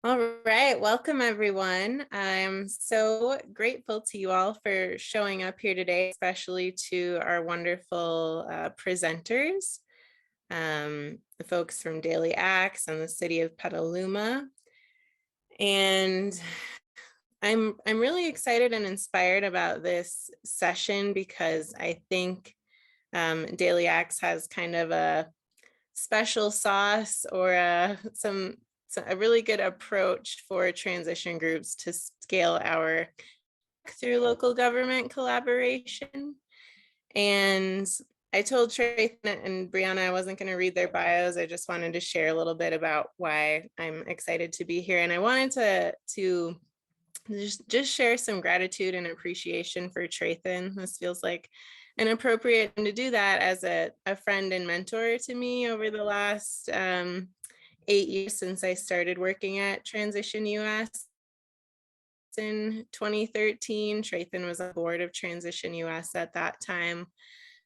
All right, welcome everyone. I'm so grateful to you all for showing up here today, especially to our wonderful presenters, the folks from Daily Acts and the city of Petaluma. And I'm really excited and inspired about this session because I think Daily Acts has kind of a special sauce or a really good approach for transition groups to scale our through local government collaboration. And I told Trey and Brianna I wasn't going to read their bios. I just wanted to share a little bit about why I'm excited to be here. And I wanted to just share some gratitude and appreciation for Traythan. This feels like an appropriate thing to do that as a friend and mentor to me over the last 8 years since I started working at Transition US in 2013. Traythan was on board of Transition US at that time.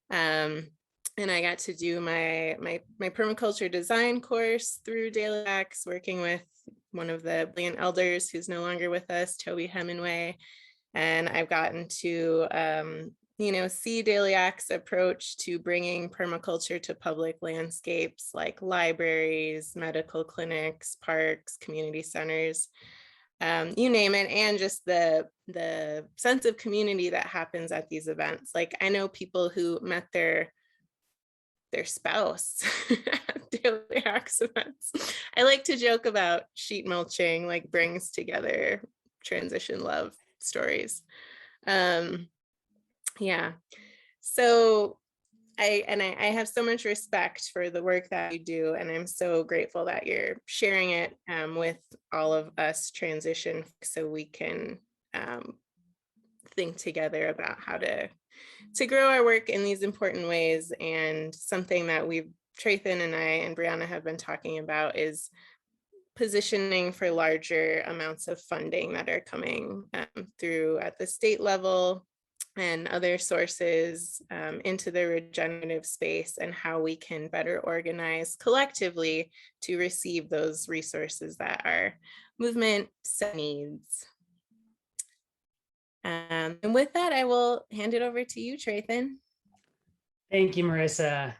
And I got to do my permaculture design course through Daily Acts, working with one of the brilliant elders who's no longer with us, Toby Hemingway. And I've gotten to see Daily Acts' approach to bringing permaculture to public landscapes like libraries, medical clinics, parks, community centers, you name it, and just the sense of community that happens at these events. Like, I know people who met their spouse at Daily Acts events. I like to joke about sheet mulching like brings together transition love stories. Yeah, so I have so much respect for the work that you do, and I'm so grateful that you're sharing it with all of us transition so we can think together about how to grow our work in these important ways. And something that Traythan and I and Brianna have been talking about is positioning for larger amounts of funding that are coming through at the state level and other sources into the regenerative space, and how we can better organize collectively to receive those resources that our movement needs. And with that, I will hand it over to you, Traythan. Thank you, Marissa.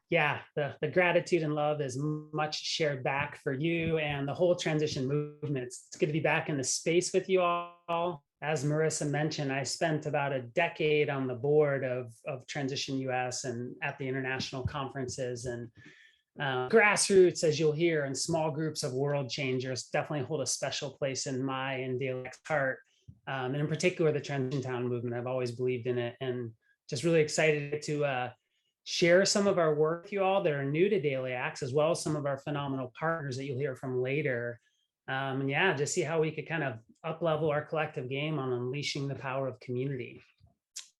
Yeah, the gratitude and love is much shared back for you and the whole transition movement. It's good to be back in the space with you all. As Marissa mentioned, I spent about a decade on the board of Transition US and at the international conferences, and Grassroots, as you'll hear, and small groups of world changers definitely hold a special place in my and Daily Acts' heart. And in particular, the Transition Town movement. I've always believed in it, and just really excited to share some of our work with you all that are new to Daily Acts, as well as some of our phenomenal partners that you'll hear from later. And yeah, just see how we could kind of up-level our collective game on unleashing the power of community.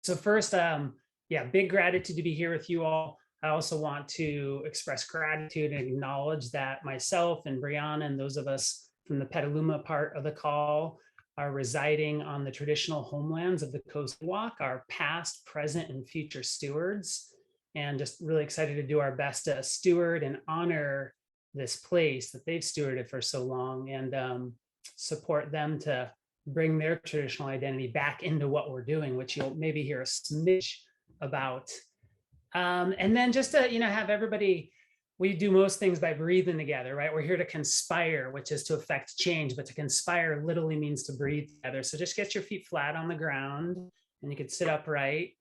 So first, yeah, big gratitude to be here with you all. I also want to express gratitude and acknowledge that myself and Brianna and those of us from the Petaluma part of the call are residing on the traditional homelands of the Coast Walk, our past, present, and future stewards. And just really excited to do our best to steward and honor this place that they've stewarded for so long, and support them to bring their traditional identity back into what we're doing, which you'll maybe hear a smidge about. And then just to have everybody, we do most things by breathing together, right? We're here to conspire, which is to affect change, but to conspire literally means to breathe together. So just get your feet flat on the ground, and you can sit upright.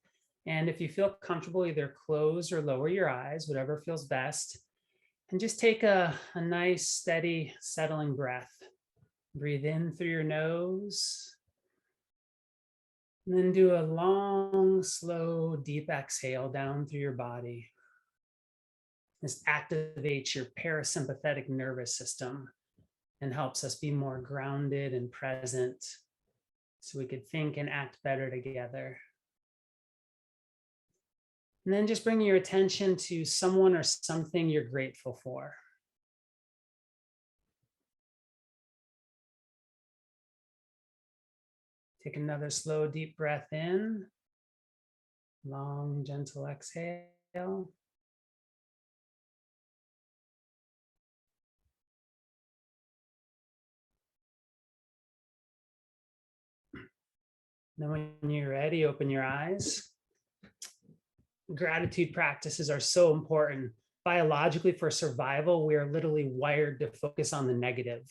And if you feel comfortable, either close or lower your eyes, whatever feels best. And just take a nice, steady, settling breath. Breathe in through your nose. And then do a long, slow, deep exhale down through your body. This activates your parasympathetic nervous system and helps us be more grounded and present so we could think and act better together. And then just bring your attention to someone or something you're grateful for. Take another slow, deep breath in. Long, gentle exhale. Then when you're ready, open your eyes. Gratitude practices are so important. Biologically, for survival, we are literally wired to focus on the negative.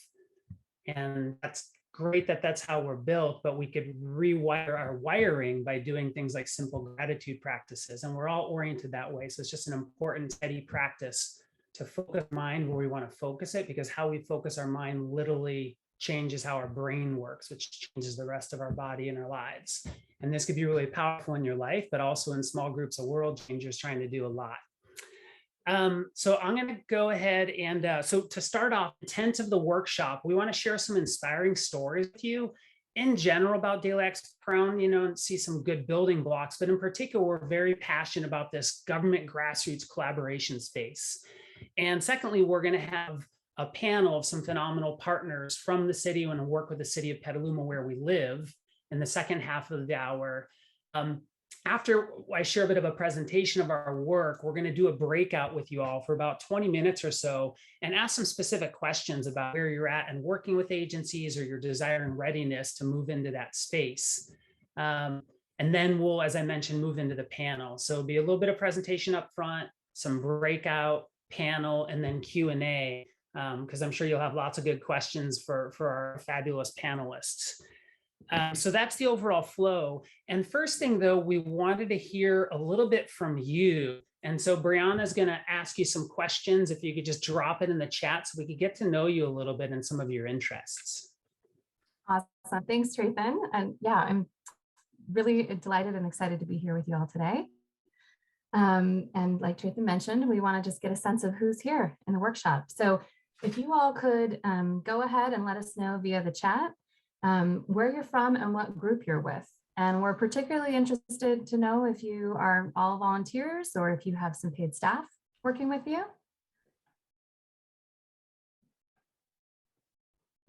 And that's great that that's how we're built, but we could rewire our wiring by doing things like simple gratitude practices. And we're all oriented that way. So it's just an important, steady practice to focus mind where we want to focus it, because how we focus our mind literally changes how our brain works, which changes the rest of our body and our lives. And this could be really powerful in your life, but also in small groups of world changers trying to do a lot. So I'm going to go ahead and so to start off, the intent of the workshop, we want to share some inspiring stories with you in general about daily acts prone, and see some good building blocks. But in particular, we're very passionate about this government grassroots collaboration space. And secondly, we're going to have a panel of some phenomenal partners from the city and work with the city of Petaluma where we live in the second half of the hour. After I share a bit of a presentation of our work, we're going to do a breakout with you all for about 20 minutes or so and ask some specific questions about where you're at and working with agencies or your desire and readiness to move into that space. And then we'll, as I mentioned, move into the panel. So it'll be a little bit of presentation up front, some breakout, panel, and then Q&A, because I'm sure you'll have lots of good questions for our fabulous panelists. So that's the overall flow. And first thing, though, we wanted to hear a little bit from you. And so Brianna's going to ask you some questions. If you could just drop it in the chat so we could get to know you a little bit and some of your interests. Awesome. Thanks, Trayvon. And yeah, I'm really delighted and excited to be here with you all today. And like Trayvon mentioned, we want to just get a sense of who's here in the workshop. So if you all could go ahead and let us know via the chat where you're from and what group you're with. And we're particularly interested to know if you are all volunteers or if you have some paid staff working with you.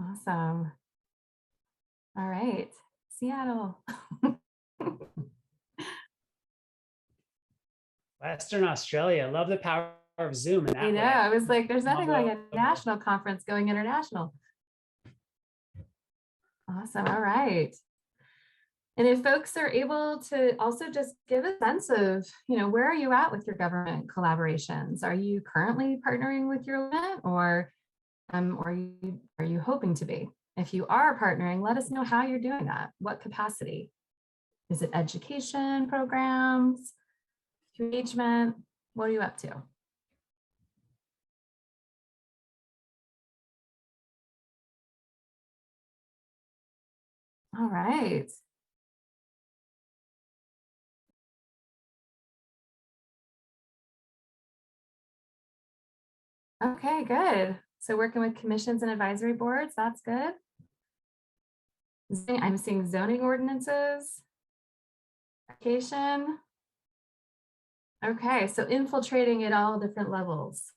Awesome. All right, Seattle. Western Australia. Love the power of Zoom. I know, I was like, there's nothing like a national conference going international. Awesome. All right. And if folks are able to also just give a sense of, where are you at with your government collaborations? Are you currently partnering with your limit, or are you hoping to be? If you are partnering, let us know how you're doing that. What capacity? Is it education programs, engagement? What are you up to? All right. Okay, good. So working with commissions and advisory boards, that's good. I'm seeing zoning ordinances, education. Okay, so infiltrating at all different levels.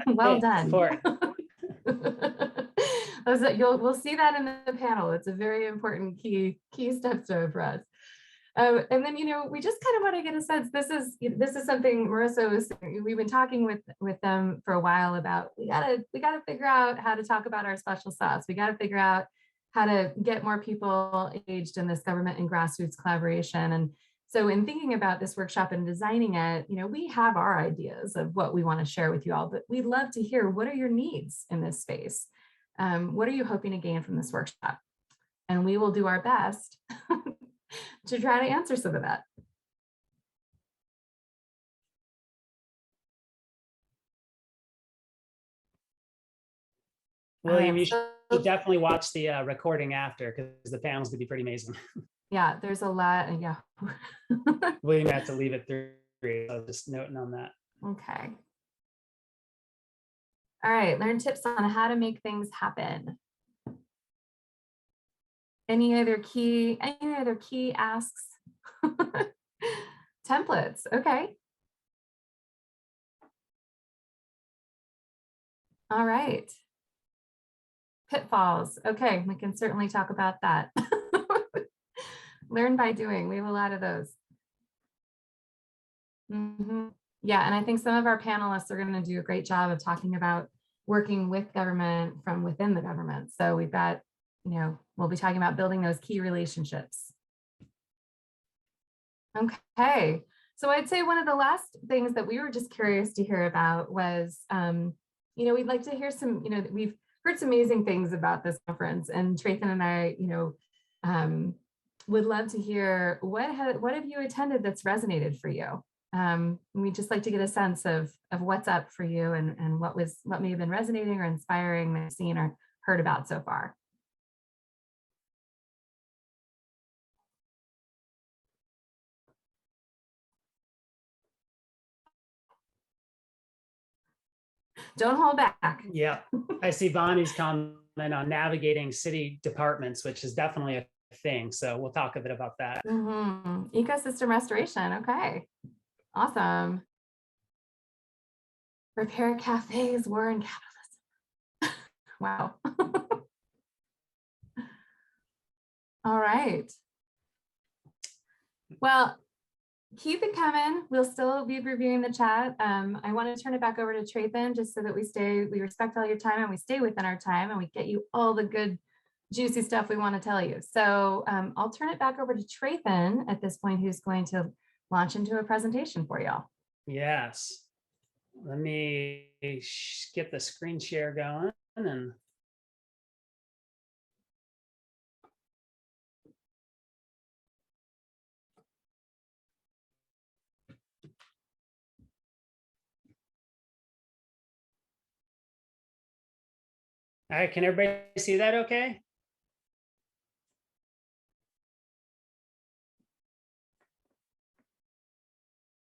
Well done. We'll see that in the panel. It's a very important key stepstone for us. And then, we just kind of want to get a sense. This is something Marissa was saying. We've been talking with them for a while about we gotta figure out how to talk about our special sauce. We got to figure out how to get more people engaged in this government and grassroots collaboration. And so in thinking about this workshop and designing it, we have our ideas of what we want to share with you all, but we'd love to hear, what are your needs in this space? What are you hoping to gain from this workshop? And we will do our best to try to answer some of that. William, you should definitely watch the recording after, because the panels could be pretty amazing. Yeah, there's a lot. And yeah. William had to leave at 3, so just noting on that. Okay. All right, learn tips on how to make things happen. Any other key asks? Templates, okay. All right. Pitfalls, okay, we can certainly talk about that. Learn by doing, we have a lot of those. Yeah, and I think some of our panelists are going to do a great job of talking about working with government from within the government. So we've got, we'll be talking about building those key relationships Okay. So I'd say one of the last things that we were just curious to hear about was, we'd like to hear some, we've heard some amazing things about this conference, and Trayton and I, would love to hear what have you attended that's resonated for you. We'd just like to get a sense of what's up for you, and what may have been resonating or inspiring that you've seen or heard about so far. Don't hold back. Yeah, I see Bonnie's comment on navigating city departments, which is definitely a thing. So we'll talk a bit about that. Ecosystem restoration. Okay, awesome. Repair cafes, war and capitalism. Wow. All right. Well, keep it coming. We'll still be reviewing the chat. I want to turn it back over to Trayton, just so that we respect all your time and we stay within our time and we get you all the good, juicy stuff we want to tell you. So I'll turn it back over to Trayton at this point, who's going to launch into a presentation for y'all. Yes. Let me get the screen share going and all right, can everybody see that okay?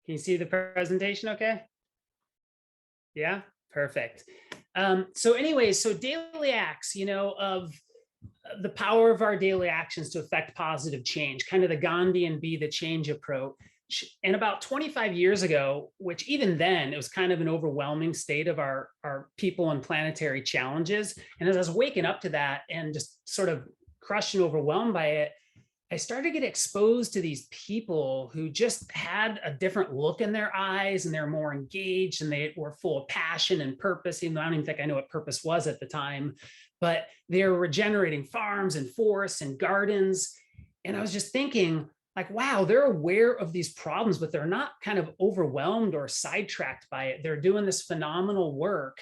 Can you see the presentation okay? Yeah, perfect. So anyways, so daily acts, of the power of our daily actions to affect positive change, kind of the Gandhian be the change approach. And about 25 years ago, which even then it was kind of an overwhelming state of our people and planetary challenges. And as I was waking up to that and just sort of crushed and overwhelmed by it, I started to get exposed to these people who just had a different look in their eyes, and they're more engaged, and they were full of passion and purpose, even though I don't even think I knew what purpose was at the time, but they're regenerating farms and forests and gardens. And I was just thinking, like, wow, they're aware of these problems, but they're not kind of overwhelmed or sidetracked by it. They're doing this phenomenal work.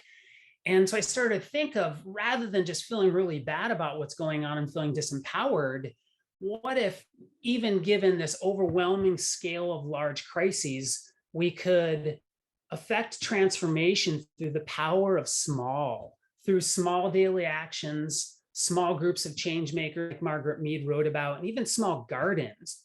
And so I started to think of, rather than just feeling really bad about what's going on and feeling disempowered, what if, even given this overwhelming scale of large crises, we could affect transformation through the power of through small daily actions, small groups of change makers like Margaret Mead wrote about, and even small gardens.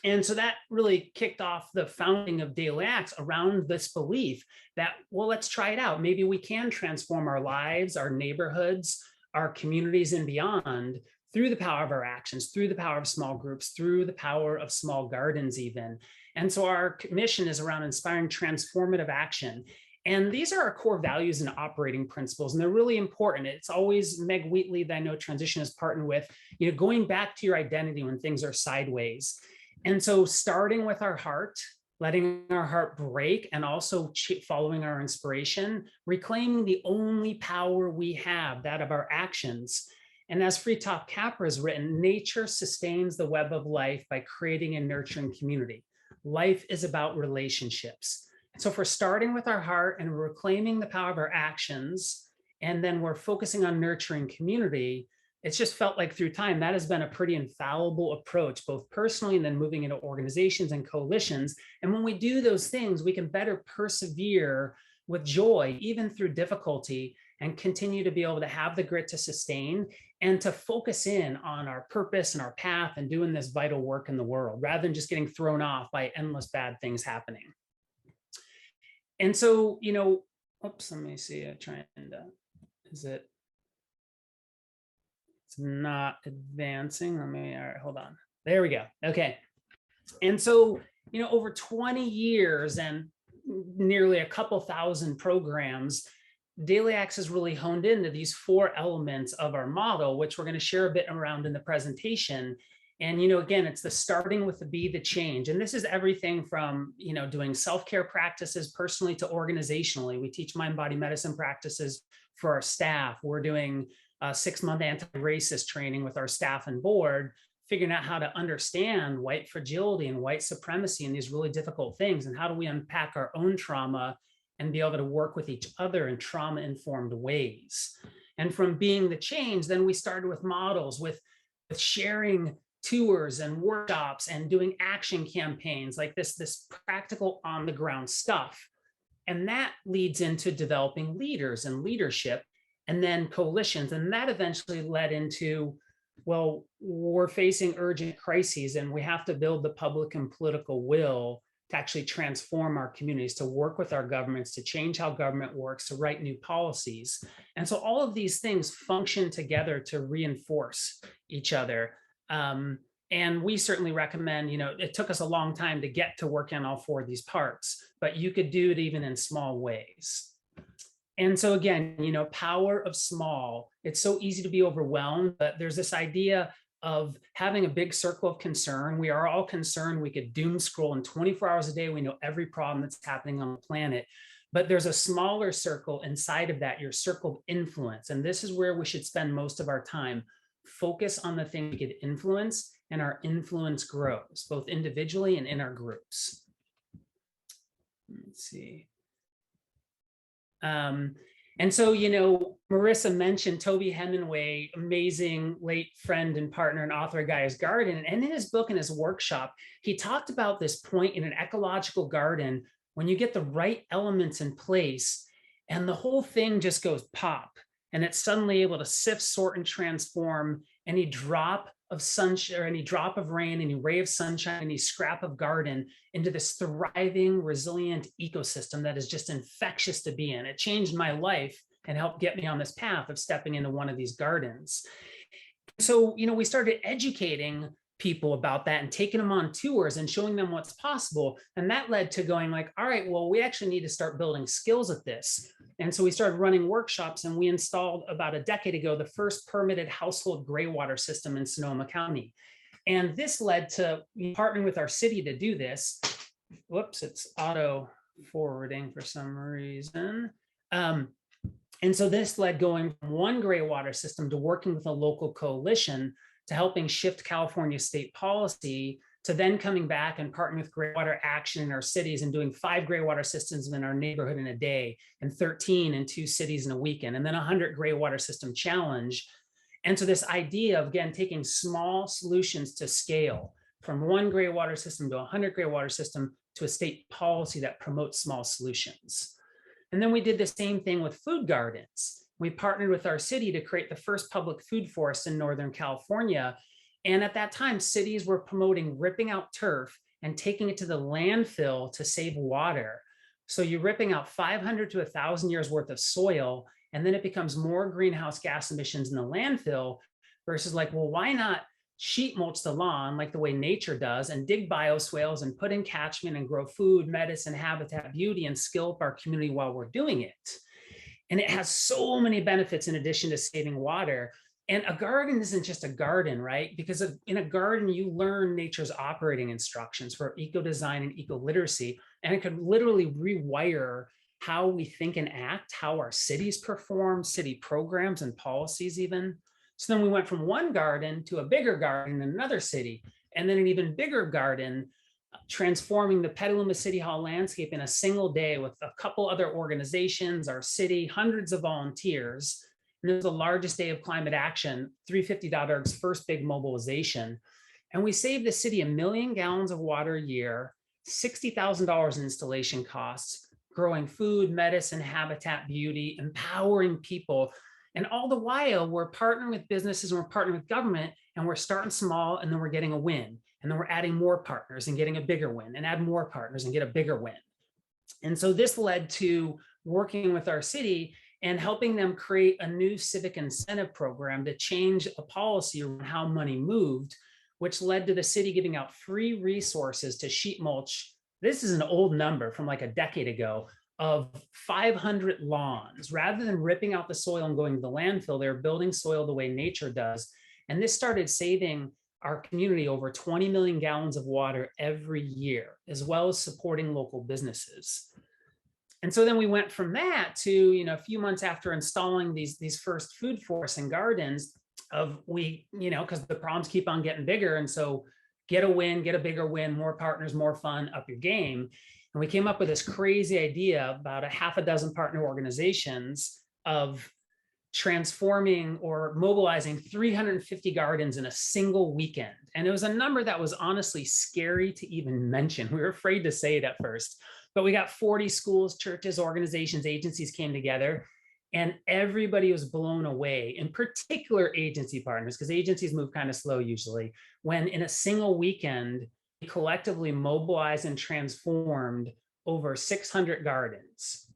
And so that really kicked off the founding of Daily Acts around this belief that, well, let's try it out. Maybe we can transform our lives, our neighborhoods, our communities, and beyond through the power of our actions, through the power of small groups, through the power of small gardens even. And so our mission is around inspiring transformative action. And these are our core values and operating principles, and they're really important. It's always Meg Wheatley that I know Transition has partnered with, going back to your identity when things are sideways. And so starting with our heart, letting our heart break, and also following our inspiration, reclaiming the only power we have, that of our actions. And as Freetop Capra has written, nature sustains the web of life by creating and nurturing community. Life is about relationships. So if we're starting with our heart and we're reclaiming the power of our actions, and then we're focusing on nurturing community, it's just felt like through time, that has been a pretty infallible approach, both personally and then moving into organizations and coalitions. And when we do those things, we can better persevere with joy, even through difficulty, and continue to be able to have the grit to sustain and to focus in on our purpose and our path and doing this vital work in the world, rather than just getting thrown off by endless bad things happening. And so, oops, let me see, is it? It's not advancing. All right, hold on. There we go. Okay. And so, over 20 years and nearly a couple thousand programs, Daily Acts has really honed into these 4 elements of our model, which we're going to share a bit around in the presentation. And, again, it's the starting with the be the change. And this is everything from, doing self-care practices personally to organizationally. We teach mind-body medicine practices for our staff. We're doing 6-month anti-racist training with our staff and board, figuring out how to understand white fragility and white supremacy and these really difficult things, and how do we unpack our own trauma and be able to work with each other in trauma-informed ways. And from being the change, then we started with models, with sharing tours and workshops and doing action campaigns like this practical on the ground stuff. And that leads into developing leaders and leadership, and then coalitions. And that eventually led into, well, we're facing urgent crises and we have to build the public and political will to actually transform our communities, to work with our governments, to change how government works, to write new policies. And so all of these things function together to reinforce each other. And we certainly recommend, it took us a long time to get to work on all four of these parts, but you could do it even in small ways. And so again, power of small. It's so easy to be overwhelmed, but there's this idea of having a big circle of concern. We are all concerned. We could doom scroll, and 24 hours a day, we know every problem that's happening on the planet. But there's a smaller circle inside of that, your circle of influence. And this is where we should spend most of our time. Focus on the thing we could influence, and our influence grows, both individually and in our groups. Let's see. And so, Marissa mentioned Toby Hemingway, amazing late friend and partner and author of Gaia's Garden. And in his book and his workshop, he talked about this point in an ecological garden, when you get the right elements in place and the whole thing just goes pop, and it's suddenly able to sift, sort, and transform any drop of sunshine or any drop of rain, any ray of sunshine, any scrap of garden into this thriving, resilient ecosystem that is just infectious to be in. It changed my life and helped get me on this path of stepping into one of these gardens. So, we started educating people about that and taking them on tours and showing them what's possible. And that led to going like, all right, well, we actually need to start building skills at this. And so we started running workshops, and we installed about a decade ago the first permitted household gray water system in Sonoma County. And this led to partnering with our city to do this. Whoops, it's auto forwarding for some reason. And so this led going from one gray water system to working with a local coalition to helping shift California state policy, to then coming back and partnering with Gray Water Action in our cities and doing 5 gray water systems in our neighborhood in a day, and 13 in 2 cities in a weekend, and then 100 gray water system challenge. And so this idea of, again, taking small solutions to scale from 1 gray water system to 100 gray water system to a state policy that promotes small solutions. And then we did the same thing with food gardens. We partnered with our city to create the first public food forest in Northern California. And at that time, cities were promoting ripping out turf and taking it to the landfill to save water. So you're ripping out 500 to 1,000 years worth of soil, and then it becomes more greenhouse gas emissions in the landfill versus like, well, why not sheet mulch the lawn like the way nature does, and dig bioswales and put in catchment and grow food, medicine, habitat, beauty, and skill up our community while we're doing it. And it has so many benefits in addition to saving water. And a garden isn't just a garden, right? Because in a garden, you learn nature's operating instructions for eco-design and eco-literacy. And it could literally rewire how we think and act, how our cities perform, city programs and policies even. So then we went from one garden to a bigger garden in another city, and then an even bigger garden, transforming the Petaluma City Hall landscape in a single day with a couple other organizations, our city, hundreds of volunteers. And it was the largest day of climate action, 350.org's first big mobilization. And we saved the city 1 million gallons of water a year, $60,000 in installation costs, growing food, medicine, habitat, beauty, empowering people. And all the while, we're partnering with businesses and we're partnering with government, and we're starting small, and then we're getting a win. And then we're adding more partners and getting a bigger win, and add more partners and get a bigger win. And so this led to working with our city and helping them create a new civic incentive program to change a policy around how money moved, which led to the city giving out free resources to sheet mulch. This is an old number from like a decade ago, of 500 lawns. Rather than ripping out the soil and going to the landfill, they're building soil the way nature does. And this started saving our community over 20 million gallons of water every year, as well as supporting local businesses. And so then we went from that to, a few months after installing these first food forests and gardens, because the problems keep on getting bigger. And so get a win, get a bigger win, more partners, more fun, up your game. And we came up with this crazy idea about a half a dozen partner organizations of transforming or mobilizing 350 gardens in a single weekend. And it was a number that was honestly scary to even mention. We were afraid to say it at first, but we got 40 schools, churches, organizations, agencies came together, and everybody was blown away, in particular agency partners, because agencies move kind of slow usually, when in a single weekend, we collectively mobilized and transformed over 600 gardens.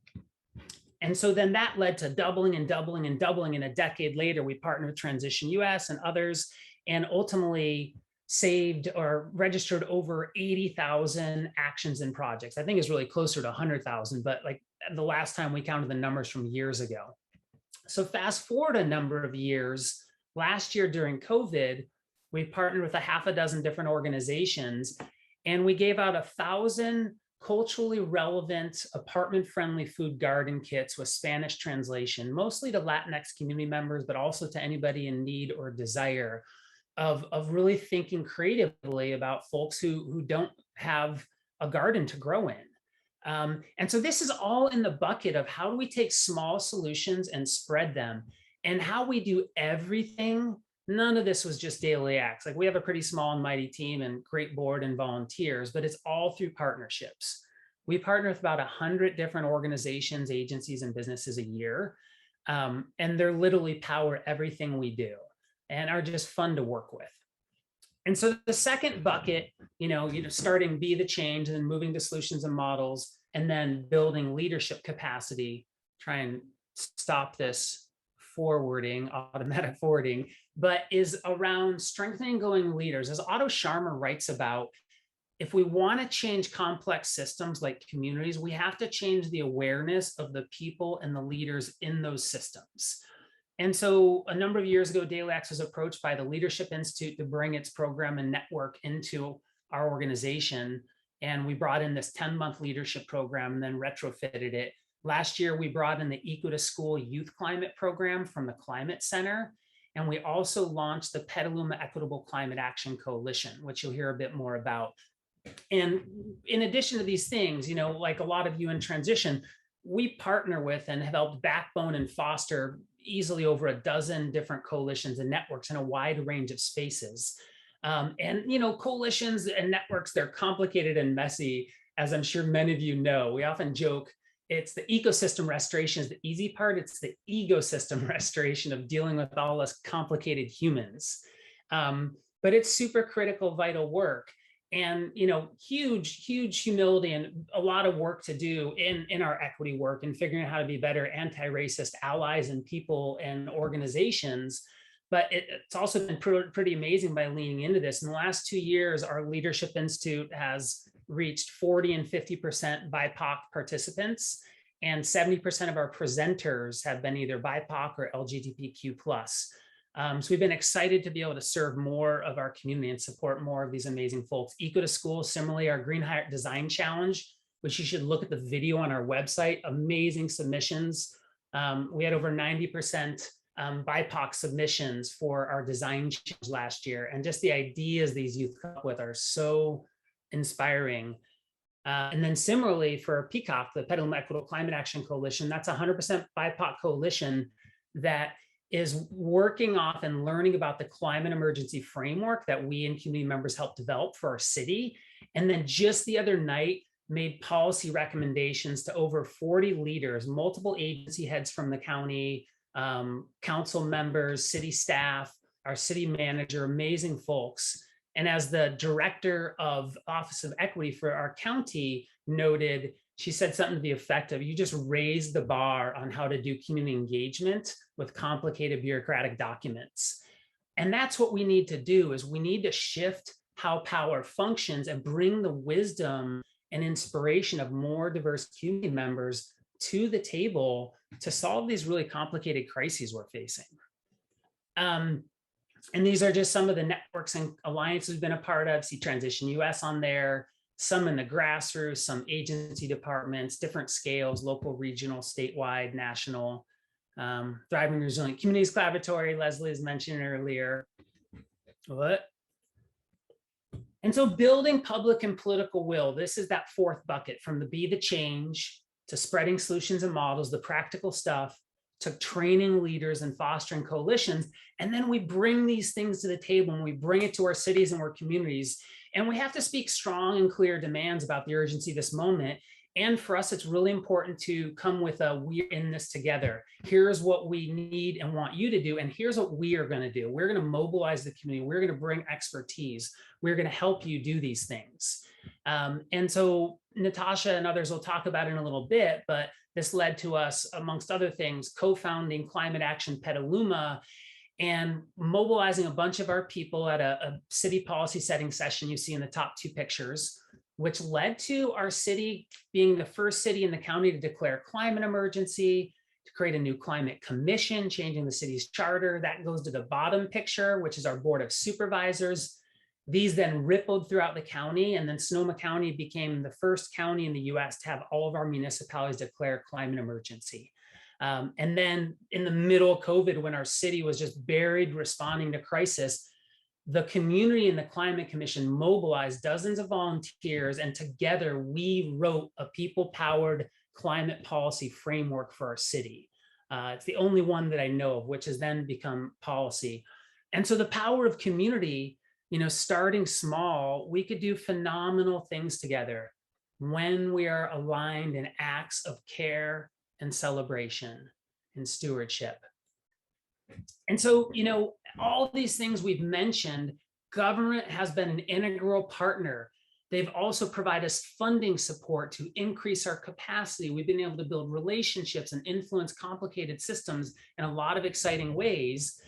And so then that led to doubling and doubling and doubling. And a decade later, we partnered with Transition US and others, and ultimately saved or registered over 80,000 actions and projects. I think it's really closer to 100,000, but like the last time we counted the numbers from years ago. So fast forward a number of years, last year during COVID, we partnered with a half a dozen different organizations, and we gave out 1,000 culturally relevant, apartment-friendly food garden kits with Spanish translation, mostly to Latinx community members, but also to anybody in need or desire of really thinking creatively about folks who don't have a garden to grow in. And so this is all in the bucket of how do we take small solutions and spread them, and how we do everything. None of this was just daily acts. Like, we have a pretty small and mighty team and great board and volunteers, but it's all through partnerships. We partner with about 100 different organizations, agencies, and businesses a year. And they're literally power everything we do and are just fun to work with. And so the second bucket, starting be the change and then moving to solutions and models, and then building leadership capacity, try and stop this automatic forwarding, but is around strengthening going leaders. As Otto Scharmer writes about, if we want to change complex systems like communities, we have to change the awareness of the people and the leaders in those systems. And so a number of years ago, Daily Acts was approached by the Leadership Institute to bring its program and network into our organization. And we brought in this 10-month leadership program and then retrofitted it. Last year, we brought in the Eco to School Youth Climate Program from the Climate Center. And we also launched the Petaluma Equitable Climate Action Coalition, which you'll hear a bit more about. And in addition to these things, like a lot of you in transition, we partner with and have helped backbone and foster easily over a dozen different coalitions and networks in a wide range of spaces. Coalitions and networks, they're complicated and messy, as I'm sure many of you know. We often joke, it's the ecosystem restoration is the easy part. It's the ecosystem restoration of dealing with all us complicated humans. But it's super critical, vital work. And, huge humility and a lot of work to do in our equity work and figuring out how to be better anti-racist allies and people and organizations. But it's also been pretty amazing by leaning into this. In the last 2 years, our Leadership Institute has reached 40 and 50% BIPOC participants, and 70% of our presenters have been either BIPOC or LGBTQ+. So we've been excited to be able to serve more of our community and support more of these amazing folks. Eco to School, similarly, our Green Heart Design Challenge, which you should look at the video on our website, amazing submissions. We had over 90% BIPOC submissions for our design challenge last year. And just the ideas these youth come up with are so inspiring. And then similarly for PECOC, the Petaluma Equitable Climate Action Coalition, that's 100% BIPOC coalition that is working off and learning about the climate emergency framework that we and community members helped develop for our city. And then just the other night, made policy recommendations to over 40 leaders, multiple agency heads from the county, council members, city staff, our city manager, amazing folks. And as the director of Office of Equity for our county noted, she said something to the effect of, you just raised the bar on how to do community engagement with complicated bureaucratic documents. And that's what we need to do, is we need to shift how power functions and bring the wisdom and inspiration of more diverse community members to the table to solve these really complicated crises we're facing. And these are just some of the networks and alliances we've been a part of. See Transition US on there, some in the Grassroots, some agency departments, different scales, local, regional, statewide, national. Thriving Resilient Communities Collaboratory, Leslie has mentioned earlier. And so building public and political will, this is that fourth bucket, from the be the change to spreading solutions and models, the practical stuff, to training leaders and fostering coalitions. And then we bring these things to the table and we bring it to our cities and our communities. And we have to speak strong and clear demands about the urgency of this moment. And for us, it's really important to come with a we're in this together. Here's what we need and want you to do. And here's what we are going to do. We're going to mobilize the community. We're going to bring expertise. We're going to help you do these things. And so Natasha and others will talk about it in a little bit, but this led to us, amongst other things, co-founding Climate Action Petaluma and mobilizing a bunch of our people at a city policy setting session you see in the top two pictures, which led to our city being the first city in the county to declare climate emergency, to create a new climate commission, changing the city's charter. That goes to the bottom picture, which is our board of supervisors. These then rippled throughout the county, and then Sonoma County became the first county in the US to have all of our municipalities declare climate emergency. And then in the middle of COVID, when our city was just buried responding to crisis, the community and the Climate Commission mobilized dozens of volunteers, and together we wrote a people-powered climate policy framework for our city. It's the only one that I know of, which has then become policy. And so the power of community, starting small, we could do phenomenal things together when we are aligned in acts of care and celebration and stewardship. And so, all these things we've mentioned, government has been an integral partner. They've also provided us funding support to increase our capacity. We've been able to build relationships and influence complicated systems in a lot of exciting ways.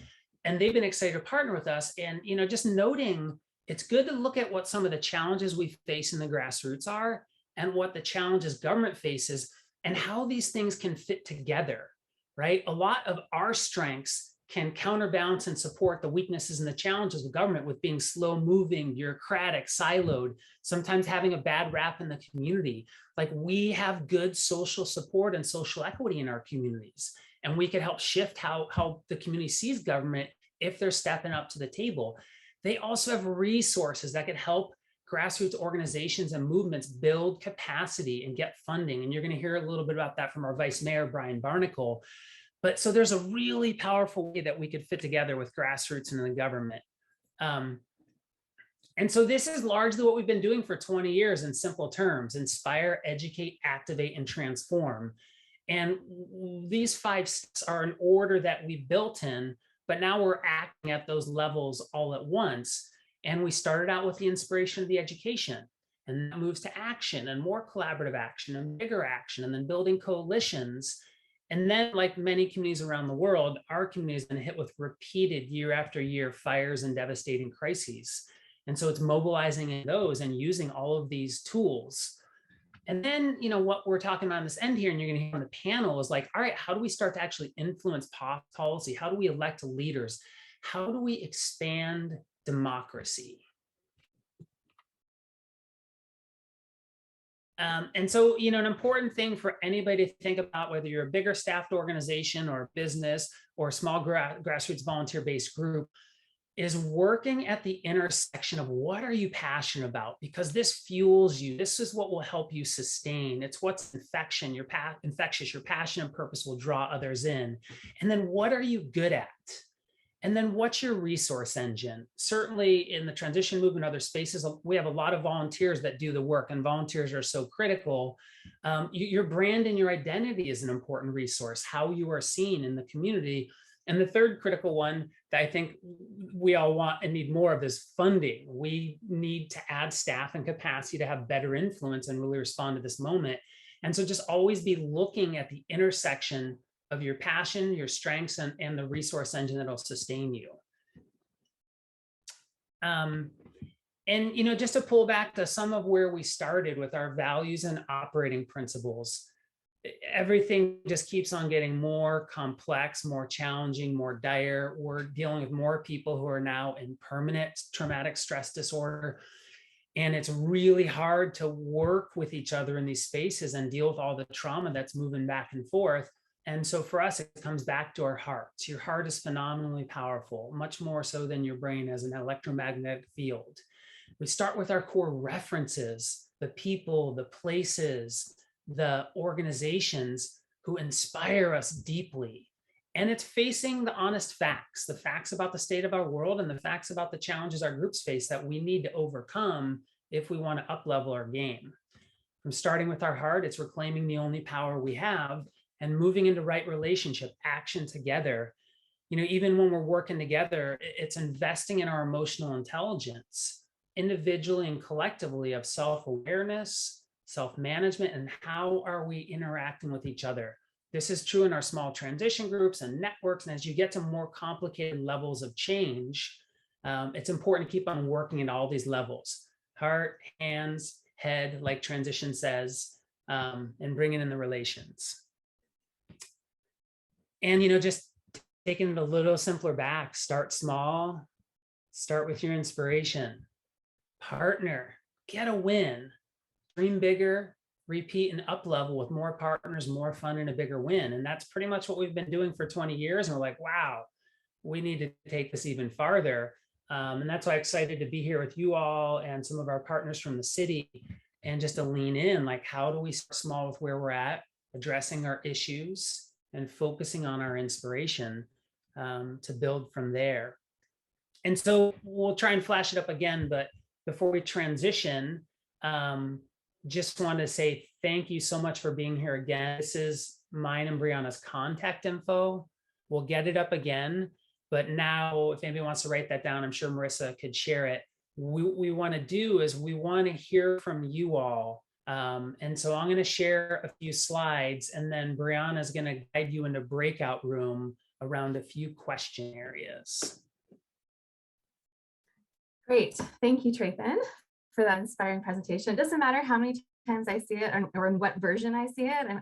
And they've been excited to partner with us. And, just noting, it's good to look at what some of the challenges we face in the grassroots are and what the challenges government faces and how these things can fit together, right? A lot of our strengths can counterbalance and support the weaknesses and the challenges of government, with being slow moving, bureaucratic, siloed, sometimes having a bad rap in the community. Like, we have good social support and social equity in our communities, and we can help shift how the community sees government if they're stepping up to the table. They also have resources that can help grassroots organizations and movements build capacity and get funding. And you're going to hear a little bit about that from our Vice Mayor, Brian Barnacle. But so there's a really powerful way that we could fit together with grassroots and the government. And so this is largely what we've been doing for 20 years in simple terms: inspire, educate, activate, and transform. And these 5 steps are an order that we built in, but now we're acting at those levels all at once. And we started out with the inspiration of the education, and that moves to action and more collaborative action and bigger action, and then building coalitions. And then, like many communities around the world, our community has been hit with repeated year after year fires and devastating crises. And so it's mobilizing in those and using all of these tools. And then, what we're talking about on this end here, and you're going to hear on the panel, is like, all right, how do we start to actually influence policy? How do we elect leaders? How do we expand democracy? And so, an important thing for anybody to think about, whether you're a bigger staffed organization or a business or a small grassroots volunteer-based group, is working at the intersection of what are you passionate about? Because this fuels you. This is what will help you sustain. It's what's infectious. Your passion and purpose will draw others in. And then what are you good at? And then what's your resource engine? Certainly in the transition movement, other spaces, we have a lot of volunteers that do the work, and volunteers are so critical. Your brand and your identity is an important resource, how you are seen in the community. And the third critical one that I think we all want and need more of is funding. We need to add staff and capacity to have better influence and really respond to this moment. And so just always be looking at the intersection of your passion, your strengths, and the resource engine that'll sustain you. And, just to pull back to some of where we started with our values and operating principles, everything just keeps on getting more complex, more challenging, more dire. We're dealing with more people who are now in permanent traumatic stress disorder. And it's really hard to work with each other in these spaces and deal with all the trauma that's moving back and forth. And so for us, it comes back to our hearts. Your heart is phenomenally powerful, much more so than your brain as an electromagnetic field. We start with our core references, the people, the places, the organizations who inspire us deeply. And it's facing the honest facts, the facts about the state of our world and the facts about the challenges our groups face that we need to overcome if we want to up-level our game. From starting with our heart, it's reclaiming the only power we have and moving into right relationship, action together. Even when we're working together, it's investing in our emotional intelligence, individually and collectively, of self-awareness, self-management, and how are we interacting with each other. This is true in our small transition groups and networks. And as you get to more complicated levels of change, it's important to keep on working at all these levels: heart, hands, head, like transition says, and bringing in the relations. And, just taking it a little simpler back, start small, start with your inspiration, partner, get a win, dream bigger, repeat and up level with more partners, more fun, and a bigger win. And that's pretty much what we've been doing for 20 years. And we're like, wow, we need to take this even farther. And that's why I'm excited to be here with you all and some of our partners from the city, and just to lean in, like, how do we start small with where we're at, addressing our issues and focusing on our inspiration, to build from there. And so we'll try and flash it up again, but before we transition, just want to say thank you so much for being here again. This is mine and Brianna's contact info. We'll get it up again, but now if anybody wants to write that down, I'm sure Marissa could share it. We want to do is we want to hear from you all. And so I'm going to share a few slides, and then Brianna is going to guide you into breakout room around a few question areas. Great. Thank you, Trayvon, for that inspiring presentation. It doesn't matter how many times I see it or in what version I see it. And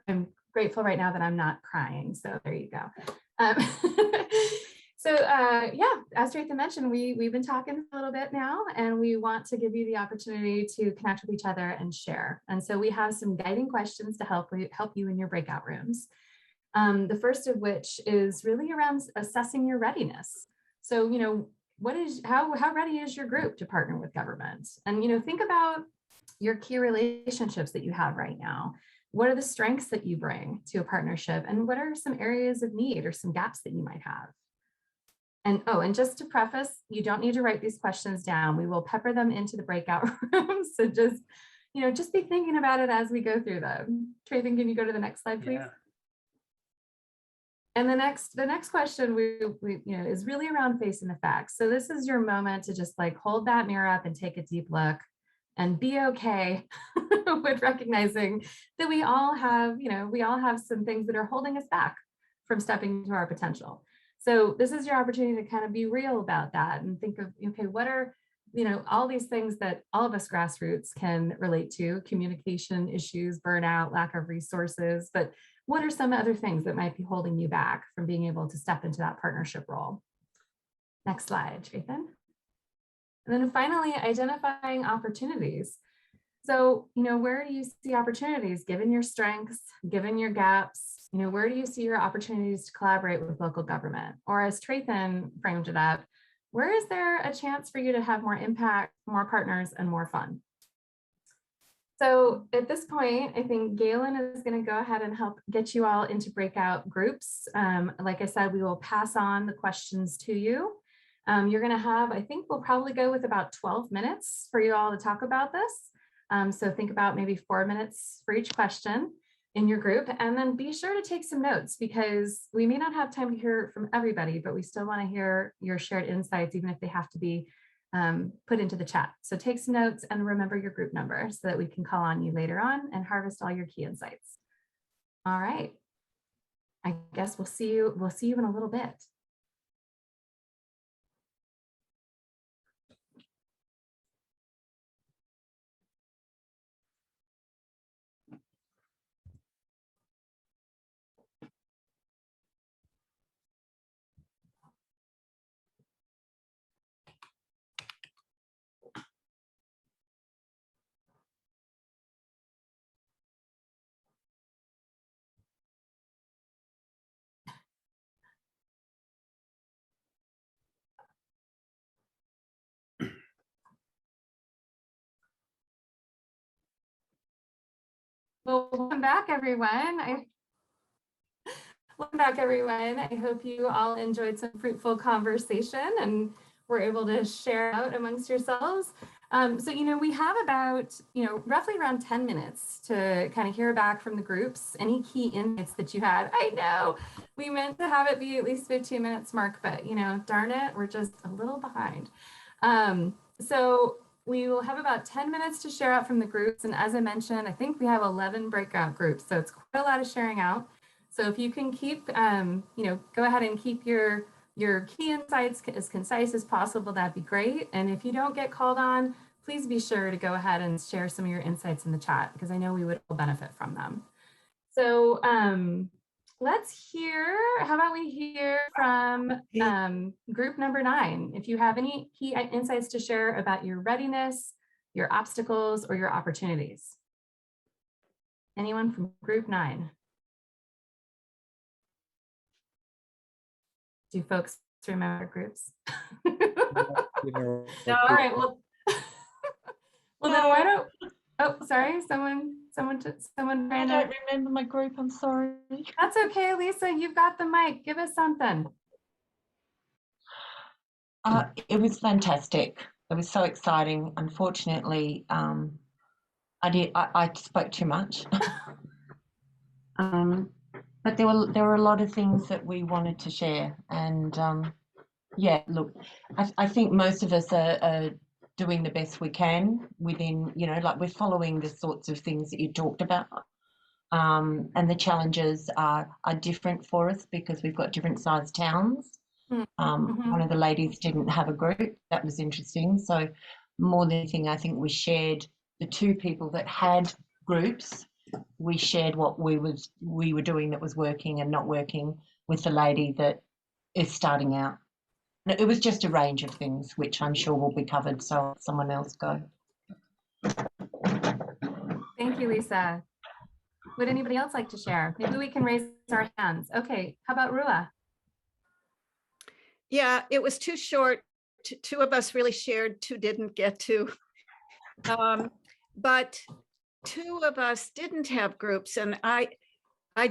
I'm grateful right now that I'm not crying. So there you go. Yeah, as Trayvon mentioned, we've been talking a little bit now, and we want to give you the opportunity to connect with each other and share. And so we have some guiding questions to help you in your breakout rooms. The first of which is really around assessing your readiness. So, how ready is your group to partner with government? And, think about your key relationships that you have right now. What are the strengths that you bring to a partnership? And what are some areas of need or some gaps that you might have? And just to preface, you don't need to write these questions down. We will pepper them into the breakout rooms. So just be thinking about it as we go through them. Trayvon, can you go to the next slide, please? Yeah. And the next question is really around facing the facts. So this is your moment to just hold that mirror up and take a deep look and be okay with recognizing that we all have some things that are holding us back from stepping into our potential. So this is your opportunity to kind of be real about that and think of, okay, what are, all these things that all of us grassroots can relate to: communication issues, burnout, lack of resources, but what are some other things that might be holding you back from being able to step into that partnership role? Next slide, Trayvon. And then finally, identifying opportunities. So, where do you see opportunities given your strengths, given your gaps? Where do you see your opportunities to collaborate with local government? Or as Trayvon framed it up, where is there a chance for you to have more impact, more partners, and more fun? So at this point, I think Galen is going to go ahead and help get you all into breakout groups. Like I said, we will pass on the questions to you. You're going to have, I think we'll probably go with about 12 minutes for you all to talk about this. So think about maybe 4 minutes for each question in your group, and then be sure to take some notes, because we may not have time to hear from everybody, but we still want to hear your shared insights, even if they have to be put into the chat. So take some notes and remember your group number so that we can call on you later on and harvest all your key insights. All right. I guess we'll see you in a little bit. Well, welcome back, everyone. Welcome back, everyone. I hope you all enjoyed some fruitful conversation and were able to share out amongst yourselves. So, we have about, roughly around 10 minutes to kind of hear back from the groups, any key insights that you had. I know we meant to have it be at least 15 minutes mark, but, darn it, we're just a little behind. So we will have about 10 minutes to share out from the groups. And as I mentioned, I think we have 11 breakout groups. So it's quite a lot of sharing out. So if you can keep, go ahead and keep your key insights as concise as possible, that'd be great. And if you don't get called on, please be sure to go ahead and share some of your insights in the chat, because I know we would all benefit from them. So let's hear, how about we hear from group number 9. If you have any key insights to share about your readiness, your obstacles, or your opportunities. Anyone from group 9? Do folks remember groups? No. All right, well, well then why don't, oh, sorry, someone I ran don't out. remember my group, I'm sorry. That's okay, Lisa, you've got the mic. Give us something. It was fantastic. It was so exciting. Unfortunately, I spoke too much. But there were a lot of things that we wanted to share, and yeah, look, I think most of us are doing the best we can within, like we're following the sorts of things that you talked about. And the challenges are different for us because we've got different sized towns. One of the ladies didn't have a group. That was interesting. So more than anything, I think we shared, the 2 people that had groups, we shared what we were doing that was working and not working with the lady that is starting out. It was just a range of things, which I'm sure will be covered. So someone else go. Thank you, Lisa. Would anybody else like to share? Maybe we can raise our hands. Okay, how about Rua? Yeah, it was too short. 2 of us really shared, 2 didn't get to. But 2 of us didn't have groups, and I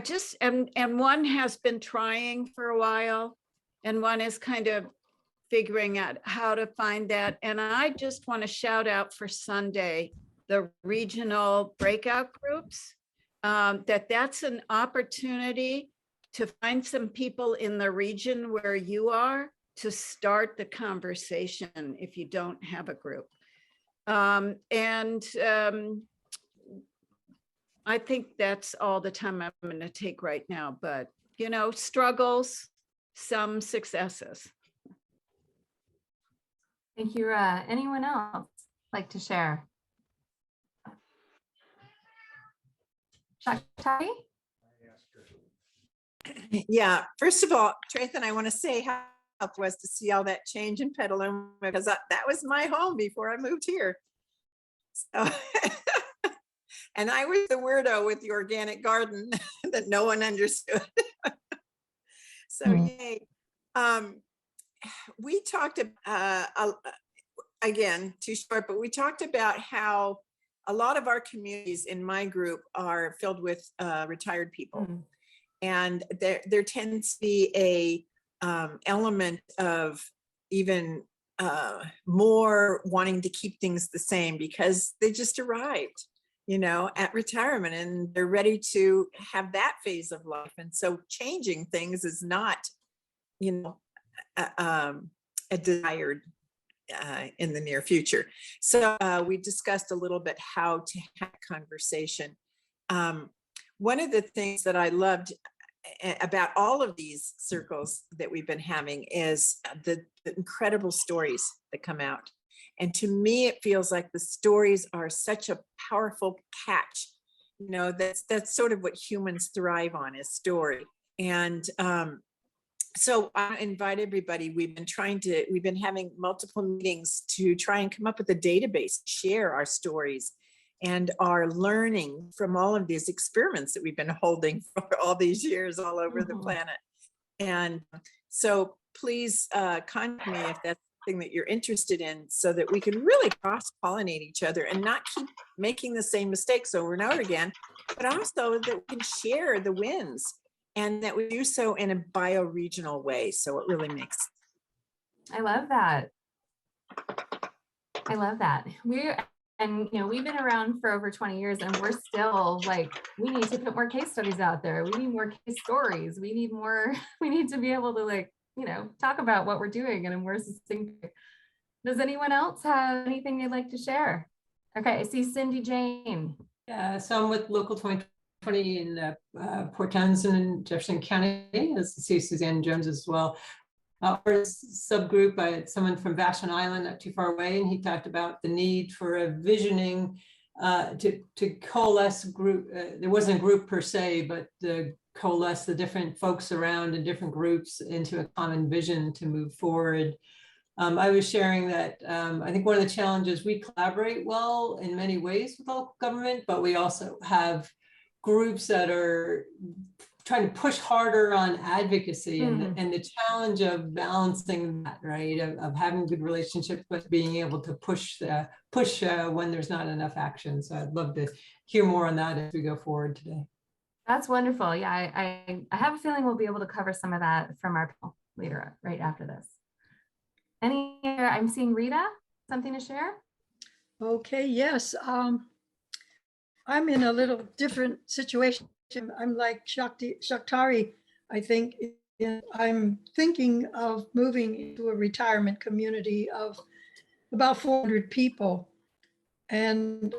just, and one has been trying for a while, and one is kind of figuring out how to find that. And I just want to shout out for Sunday, the regional breakout groups, that's an opportunity to find some people in the region where you are to start the conversation if you don't have a group. I think that's all the time I'm going to take right now, but struggles, some successes. Thank you, Rua. Anyone else like to share? Shakti? Yeah, first of all, Trathan, I want to say how it was to see all that change in Petaluma, because that was my home before I moved here. So, and I was the weirdo with the organic garden that no one understood. So yay. We talked again, too short, but we talked about how a lot of our communities in my group are filled with retired people. And there tends to be a element of even more wanting to keep things the same because they just arrived, at retirement, and they're ready to have that phase of life. And so changing things is not, a desired in the near future. So we discussed a little bit how to have conversation. One of the things that I loved about all of these circles that we've been having is the incredible stories that come out. And to me, it feels like the stories are such a powerful catch. That's sort of what humans thrive on, is story. And so I invite everybody. We've been having multiple meetings to try and come up with a database, share our stories and our learning from all of these experiments that we've been holding for all these years all over the planet. And so please contact me if that's something that you're interested in so that we can really cross-pollinate each other and not keep making the same mistakes over and over again, but also that we can share the wins and that we do so in a bioregional way. So it really makes. I love that. I love that. And we've been around for over 20 years and we're still like, we need to put more case studies out there. We need more case stories. We need to be able to like, talk about what we're doing in a more succinct way. Does anyone else have anything they'd like to share? Okay, I see Cindy Jane. Yeah, so I'm with Local 2020 in Port Townsend, Jefferson County, as I see Suzanne Jones as well. Our subgroup, I had someone from Vashon Island, not too far away, and he talked about the need for a visioning to coalesce a group. There wasn't a group per se, but to coalesce the different folks around in different groups into a common vision to move forward. I was sharing that I think one of the challenges, we collaborate well in many ways with local government, but we also have groups that are trying to push harder on advocacy and the challenge of balancing that, right? Of having good relationships, but being able to push when there's not enough action. So I'd love to hear more on that as we go forward today. That's wonderful. Yeah, I have a feeling we'll be able to cover some of that from our panel later, right after this. I'm seeing Rita, something to share? Okay, yes. I'm in a little different situation. I'm like Shaktari, I think. I'm thinking of moving into a retirement community of about 400 people. And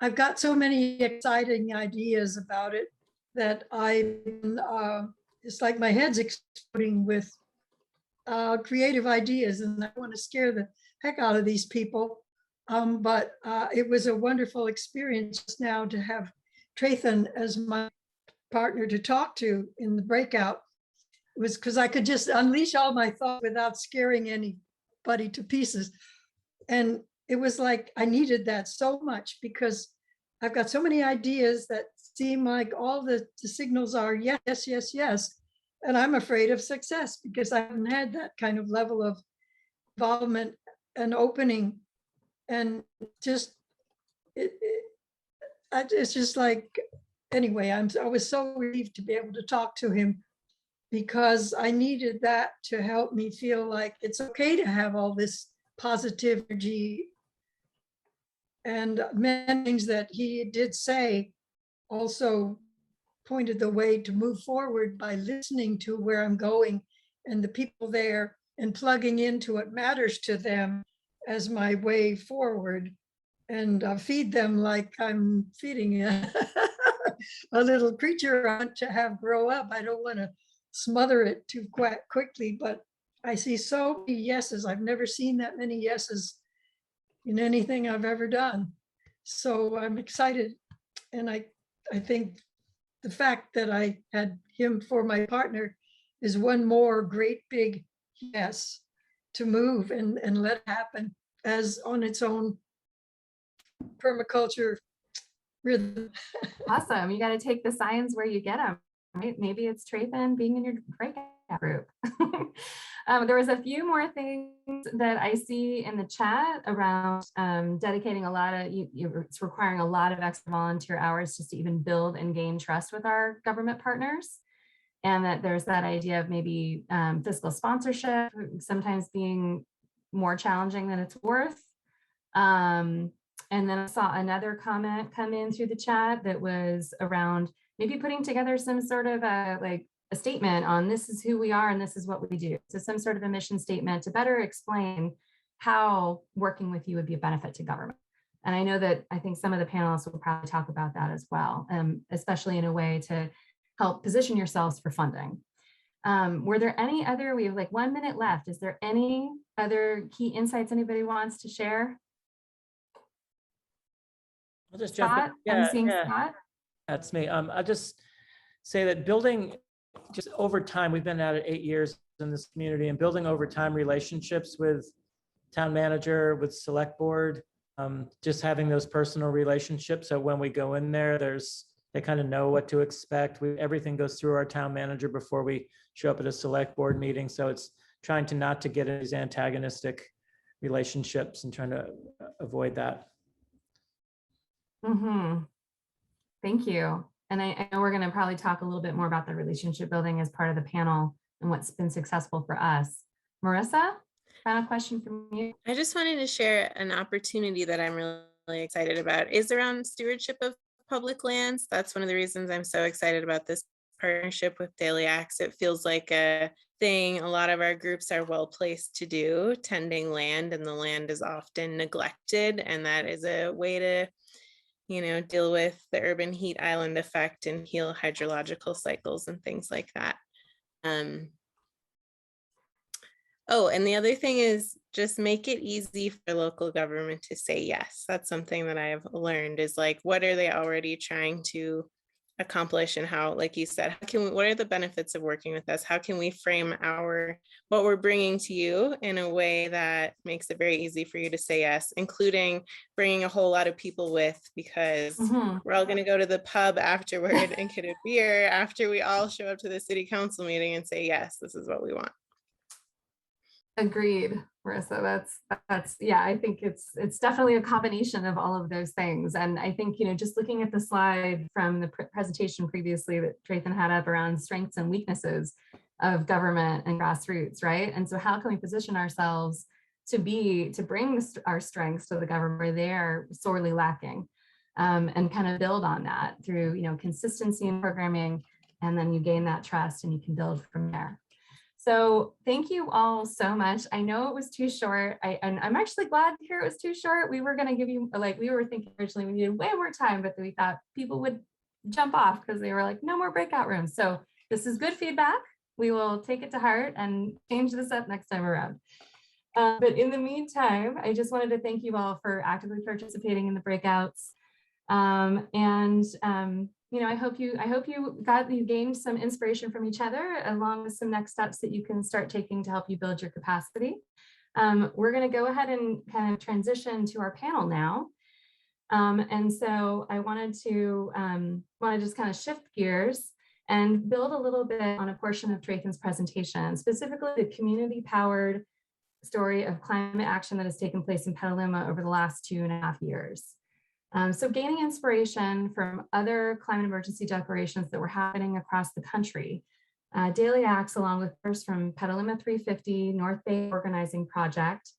I've got so many exciting ideas about it that it's like my head's exploding with creative ideas, and I want to scare the heck out of these people. But it was a wonderful experience just now to have Trathan as my partner to talk to in the breakout. It was because I could just unleash all my thoughts without scaring anybody to pieces. And it was like I needed that so much because I've got so many ideas that seem like all the signals are yes, yes, yes, yes. And I'm afraid of success because I haven't had that kind of level of involvement and opening. And just, it's just like, anyway, I was so relieved to be able to talk to him because I needed that to help me feel like it's okay to have all this positive energy. And many things that he did say also pointed the way to move forward by listening to where I'm going and the people there and plugging into what matters to them as my way forward, and feed them like I'm feeding a little creature I want to have grow up. I don't want to smother it too quickly, but I see so many yeses. I've never seen that many yeses in anything I've ever done. So I'm excited. And I think the fact that I had him for my partner is one more great big yes to move and let it happen as on its own permaculture rhythm. Awesome. You got to take the signs where you get them, right? Maybe it's Trathan being in your breakout group. There was a few more things that I see in the chat around dedicating a lot of, it's requiring a lot of extra volunteer hours just to even build and gain trust with our government partners. And that there's that idea of maybe fiscal sponsorship sometimes being more challenging than it's worth. And then I saw another comment come in through the chat that was around maybe putting together some sort of a statement on this is who we are and this is what we do. So some sort of a mission statement to better explain how working with you would be a benefit to government. And I know that I think some of the panelists will probably talk about that as well, especially in a way to help position yourselves for funding. Were there any other, we have like 1 minute left. Is there any other key insights anybody wants to share? I'll just jump in. Scott, I'm seeing Scott. That's me. I'll just say that building just over time, we've been at it 8 years in this community, and building over time relationships with town manager, with select board, just having those personal relationships. So when we go in there, they kind of know what to expect. Everything goes through our town manager before we show up at a select board meeting. So it's trying to not to get in these antagonistic relationships and trying to avoid that. Thank you. And I know we're going to probably talk a little bit more about the relationship building as part of the panel and what's been successful for us. Marissa, final question from you. I just wanted to share an opportunity that I'm really excited about is around stewardship of public lands. That's one of the reasons I'm so excited about this partnership with Daily Acts. It feels like a thing a lot of our groups are well placed to do, tending land, and the land is often neglected. And that is a way to, deal with the urban heat island effect and heal hydrological cycles and things like that. Oh, and the other thing is just make it easy for local government to say yes. That's something that I've learned is like, what are they already trying to accomplish, and how, like you said, what are the benefits of working with us? How can we frame what we're bringing to you in a way that makes it very easy for you to say yes, including bringing a whole lot of people with, because we're all going to go to the pub afterward and get a beer after we all show up to the city council meeting and say, yes, this is what we want. Agreed, Marissa. That's yeah, I think it's definitely a combination of all of those things. And I think, just looking at the slide from the presentation previously that Trayton had up around strengths and weaknesses of government and grassroots, right? And so how can we position ourselves to bring our strengths to the government where they are sorely lacking, and kind of build on that through, consistency in programming, and then you gain that trust and you can build from there. So thank you all so much. I know it was too short. And I'm actually glad to hear it was too short. We were going to give you, we were thinking originally we needed way more time, but we thought people would jump off because they were like, no more breakout rooms. So this is good feedback. We will take it to heart and change this up next time around. But in the meantime, I just wanted to thank you all for actively participating in the breakouts. I hope you gained some inspiration from each other, along with some next steps that you can start taking to help you build your capacity. We're going to go ahead and kind of transition to our panel now. And so I wanted to just kind of shift gears and build a little bit on a portion of Trayton's presentation, specifically the community-powered story of climate action that has taken place in Petaluma over the last 2.5 years. So gaining inspiration from other climate emergency declarations that were happening across the country, Daily Acts, along with first from Petaluma 350, North Bay Organizing Project,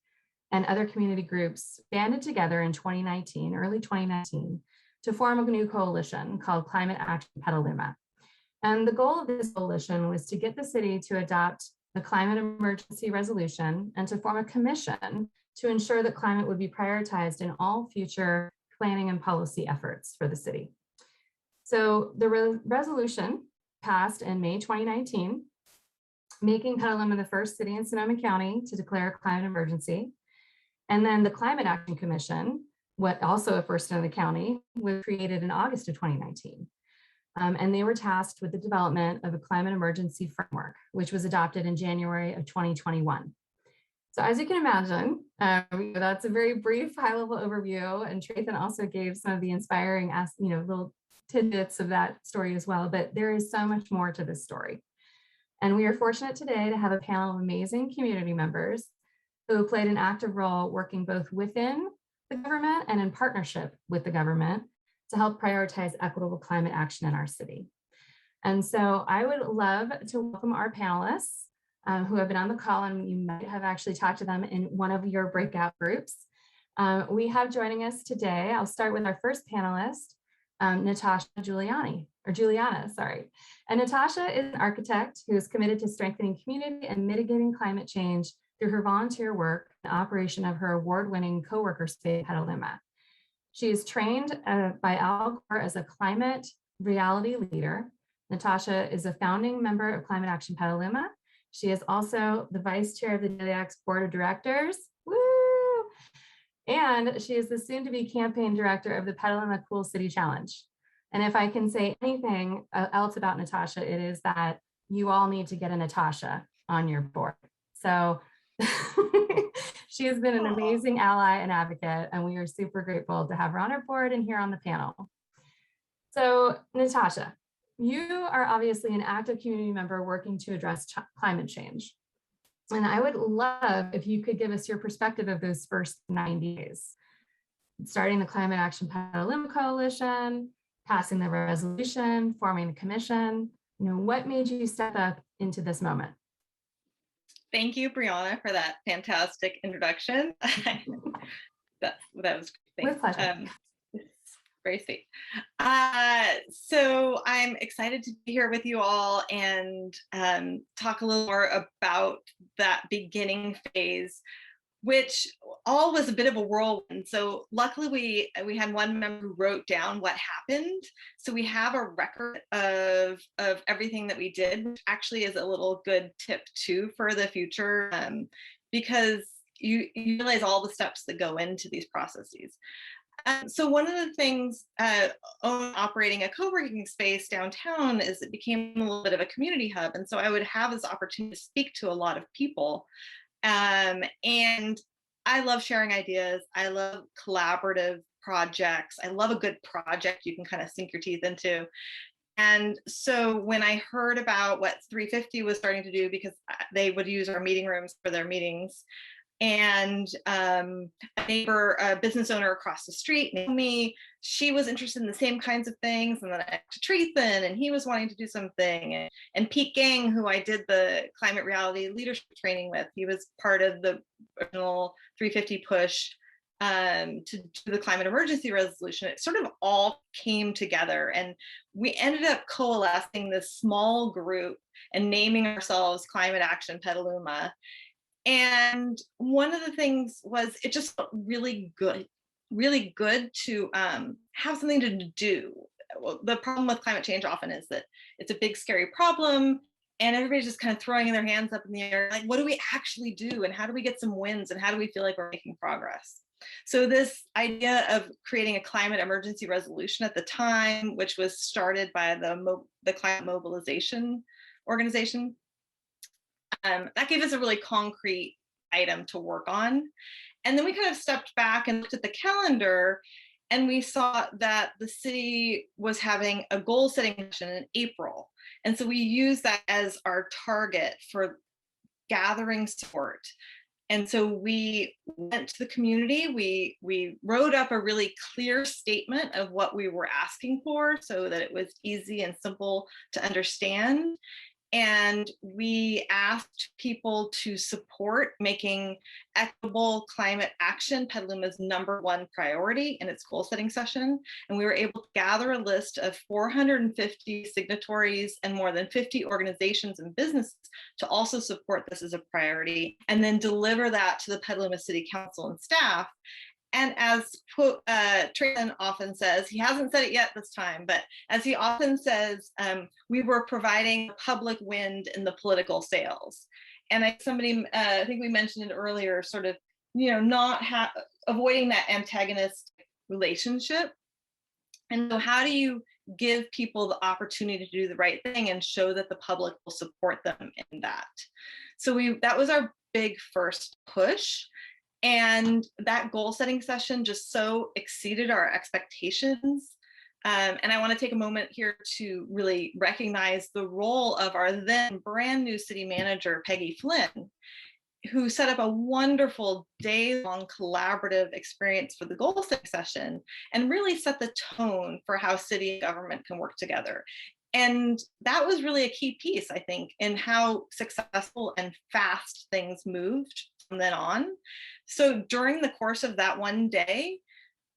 and other community groups banded together in early 2019, to form a new coalition called Climate Action Petaluma. And the goal of this coalition was to get the city to adopt the climate emergency resolution and to form a commission to ensure that climate would be prioritized in all future planning and policy efforts for the city. So the resolution passed in May 2019, making Petaluma the first city in Sonoma County to declare a climate emergency. And then the Climate Action Commission, also a first in the county, was created in August of 2019. And they were tasked with the development of a climate emergency framework, which was adopted in January of 2021. So as you can imagine, that's a very brief high-level overview, and Trayton also gave some of the inspiring, little tidbits of that story as well, but there is so much more to this story. And we are fortunate today to have a panel of amazing community members who played an active role working both within the government and in partnership with the government to help prioritize equitable climate action in our city. And so I would love to welcome our panelists, who have been on the call, and you might have actually talked to them in one of your breakout groups. We have joining us today, I'll start with our first panelist, Natasha Juliana, sorry. And Natasha is an architect who is committed to strengthening community and mitigating climate change through her volunteer work and operation of her award-winning co-worker space at Petaluma. She is trained by Al Gore as a climate reality leader. Natasha is a founding member of Climate Action Petaluma. She is also the vice chair of the Daily Acts Board of Directors. Woo! And she is the soon-to-be campaign director of the Petaluma Cool City Challenge. And if I can say anything else about Natasha, it is that you all need to get a Natasha on your board. So she has been an amazing ally and advocate, and we are super grateful to have her on our board and here on the panel. So Natasha, you are obviously an active community member working to address climate change. And I would love if you could give us your perspective of those first 90 days, starting the Climate Action Petaluma Coalition, passing the resolution, forming the commission. What made you step up into this moment? Thank you, Brianna, for that fantastic introduction. that was great. With pleasure. Very sweet. So I'm excited to be here with you all and talk a little more about that beginning phase, which all was a bit of a whirlwind. So luckily we had one member who wrote down what happened. So we have a record of everything that we did, which actually is a little good tip too for the future, because you realize all the steps that go into these processes. So one of the things operating a co-working space downtown is it became a little bit of a community hub. And so I would have this opportunity to speak to a lot of people. And I love sharing ideas. I love collaborative projects. I love a good project you can kind of sink your teeth into. And so when I heard about what 350 was starting to do, because they would use our meeting rooms for their meetings, and a neighbor, a business owner across the street, Naomi, she was interested in the same kinds of things. And then I to Trethan, and he was wanting to do something. And Pete Gang, who I did the climate reality leadership training with, he was part of the original 350 push to do the climate emergency resolution. It sort of all came together, and we ended up coalescing this small group and naming ourselves Climate Action Petaluma. And one of the things was it just felt really good to have something to do. Well, the problem with climate change often is that it's a big, scary problem, and everybody's just kind of throwing their hands up in the air, like, what do we actually do? And how do we get some wins? And how do we feel like we're making progress? So this idea of creating a climate emergency resolution at the time, which was started by the Climate Mobilization Organization, that gave us a really concrete item to work on. And then we kind of stepped back and looked at the calendar, and we saw that the city was having a goal setting session in April. And so we used that as our target for gathering support. And so we went to the community, we wrote up a really clear statement of what we were asking for so that it was easy and simple to understand. And we asked people to support making equitable climate action Petaluma's #1 priority in its goal setting session. And we were able to gather a list of 450 signatories and more than 50 organizations and businesses to also support this as a priority, and then deliver that to the Petaluma City Council and staff. And as Trethan often says, he hasn't said it yet this time, but as he often says, we were providing public wind in the political sails. And I think we mentioned it earlier, sort of, not avoiding that antagonist relationship. And so how do you give people the opportunity to do the right thing and show that the public will support them in that? So that was our big first push. And that goal setting session just so exceeded our expectations. And I want to take a moment here to really recognize the role of our then brand new city manager, Peggy Flynn, who set up a wonderful day-long collaborative experience for the goal setting session and really set the tone for how city and government can work together. And that was really a key piece, I think, in how successful and fast things moved from then on. So during the course of that one day,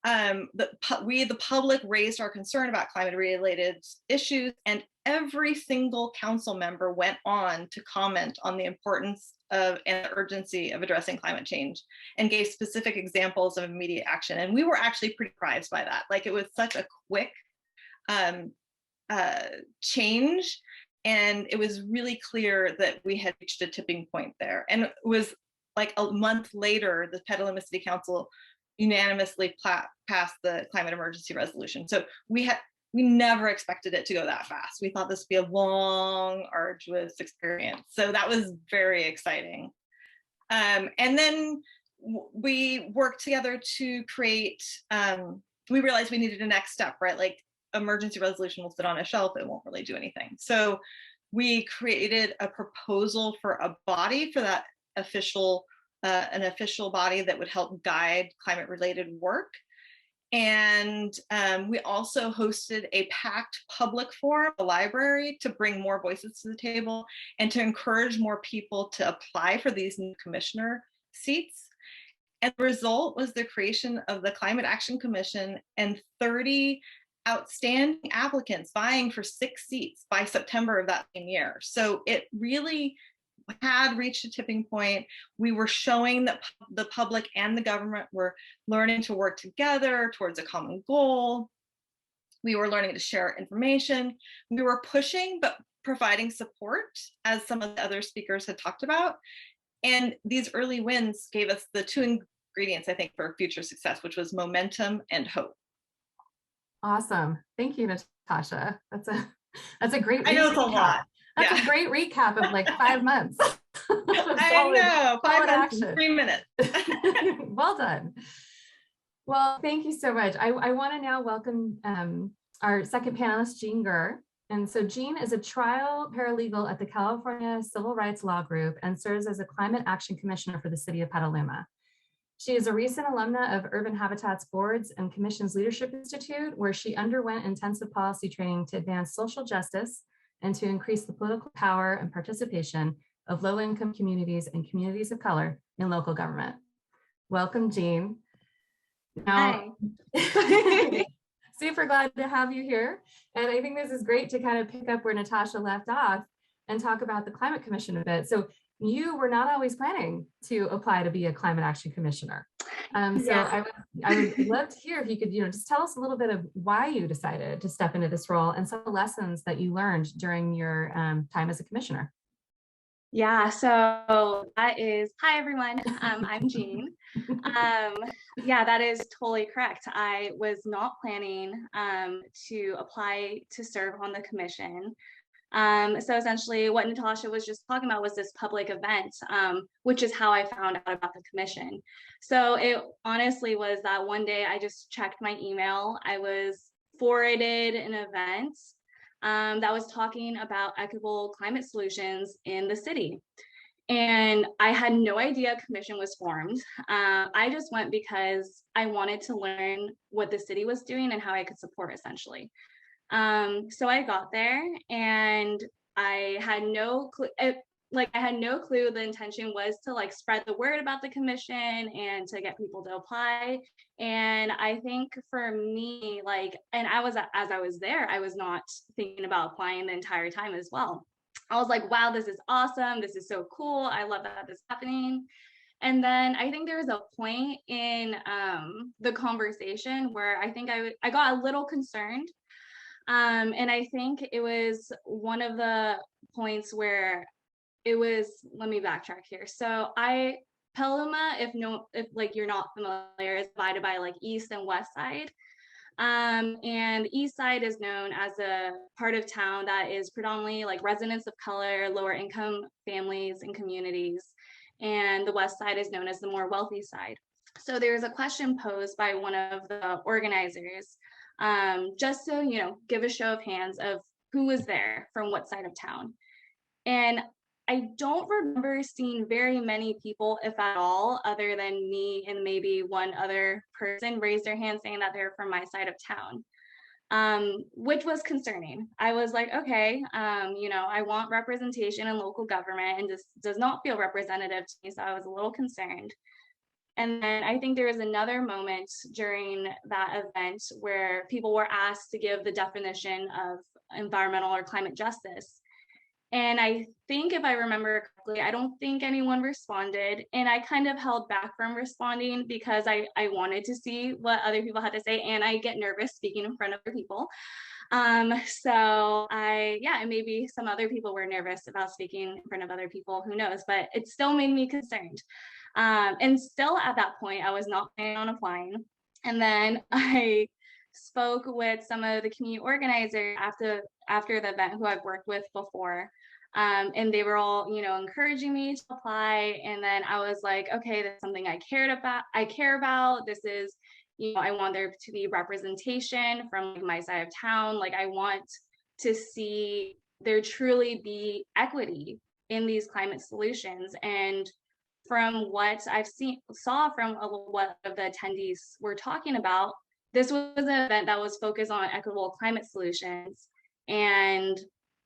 the public raised our concern about climate-related issues, and every single council member went on to comment on the importance of and urgency of addressing climate change and gave specific examples of immediate action. And we were actually pretty surprised by that. Like, it was such a quick change, and it was really clear that we had reached a tipping point there. And it was like a month later, the Petaluma City Council unanimously passed the climate emergency resolution. So we never expected it to go that fast. We thought this would be a long, arduous experience. So that was very exciting. And then we worked together to create, we realized we needed a next step, right? Like, emergency resolution will sit on a shelf, it won't really do anything. So we created a proposal for a body for that official, an official body that would help guide climate related work. And we also hosted a packed public forum, a library, to bring more voices to the table and to encourage more people to apply for these new commissioner seats. And the result was the creation of the Climate Action Commission and 30 outstanding applicants vying for 6 seats by September of that same year. So it really had reached a tipping point. We were showing that the public and the government were learning to work together towards a common goal. We were learning to share information. We were pushing, but providing support, as some of the other speakers had talked about. And these early wins gave us the 2 ingredients, I think, for future success, which was momentum and hope. Awesome. Thank you, Natasha. That's a great I know it's a lot. That's a great recap of like 5 months. I know, 5 months, action. 3 minutes. Well done. Well, thank you so much. I want to now welcome our second panelist, Jean Gurr. And so Jean is a trial paralegal at the California Civil Rights Law Group and serves as a Climate Action Commissioner for the city of Petaluma. She is a recent alumna of Urban Habitat's Boards and Commissions Leadership Institute, where she underwent intensive policy training to advance social justice and to increase the political power and participation of low-income communities and communities of color in local government. Welcome, Jean. Now, super glad to have you here. And I think this is great to kind of pick up where Natasha left off and talk about the Climate Commission a bit. So you were not always planning to apply to be a Climate Action Commissioner. I would love to hear if you could, just tell us a little bit of why you decided to step into this role and some of the lessons that you learned during your time as a commissioner. Yeah, so that is, hi everyone, I'm Jean. Yeah, that is totally correct. I was not planning to apply to serve on the commission. So essentially what Natasha was just talking about was this public event, which is how I found out about the commission. So it honestly was that one day I just checked my email. I was forwarded an event that was talking about equitable climate solutions in the city. And I had no idea a commission was formed. I just went because I wanted to learn what the city was doing and how I could support, essentially. So I got there and I had no clue. I had no clue the intention was to spread the word about the commission and to get people to apply. And I think for me, and as I was there, I was not thinking about applying the entire time as well. I was like, wow, this is awesome. This is so cool. I love that this is happening. And then I think there was a point in the conversation where I think I got a little concerned. And I think it was one of the points where it was, let me backtrack here. So Petaluma, if you're not familiar, is divided by east and west side. And the east side is known as a part of town that is predominantly residents of color, lower income families and communities. And the west side is known as the more wealthy side. So there's a question posed by one of the organizers, just to, give a show of hands of who was there from what side of town. And I don't remember seeing very many people, if at all, other than me and maybe one other person raise their hand saying that they're from my side of town, which was concerning. I was like, okay, I want representation in local government and this does not feel representative to me. So I was a little concerned. And then I think there was another moment during that event where people were asked to give the definition of environmental or climate justice. And I think if I remember correctly, I don't think anyone responded. And I kind of held back from responding because I wanted to see what other people had to say. And I get nervous speaking in front of other people. And maybe some other people were nervous about speaking in front of other people, who knows, but it still made me concerned. And still at that point, I was not planning on applying. And then I spoke with some of the community organizers after the event who I've worked with before. And they were all, encouraging me to apply. And then I was like, okay, that's something I care about. This is, I want there to be representation from like, my side of town. Like I want to see there truly be equity in these climate solutions. And from what I've saw from what of the attendees were talking about, this was an event that was focused on equitable climate solutions. And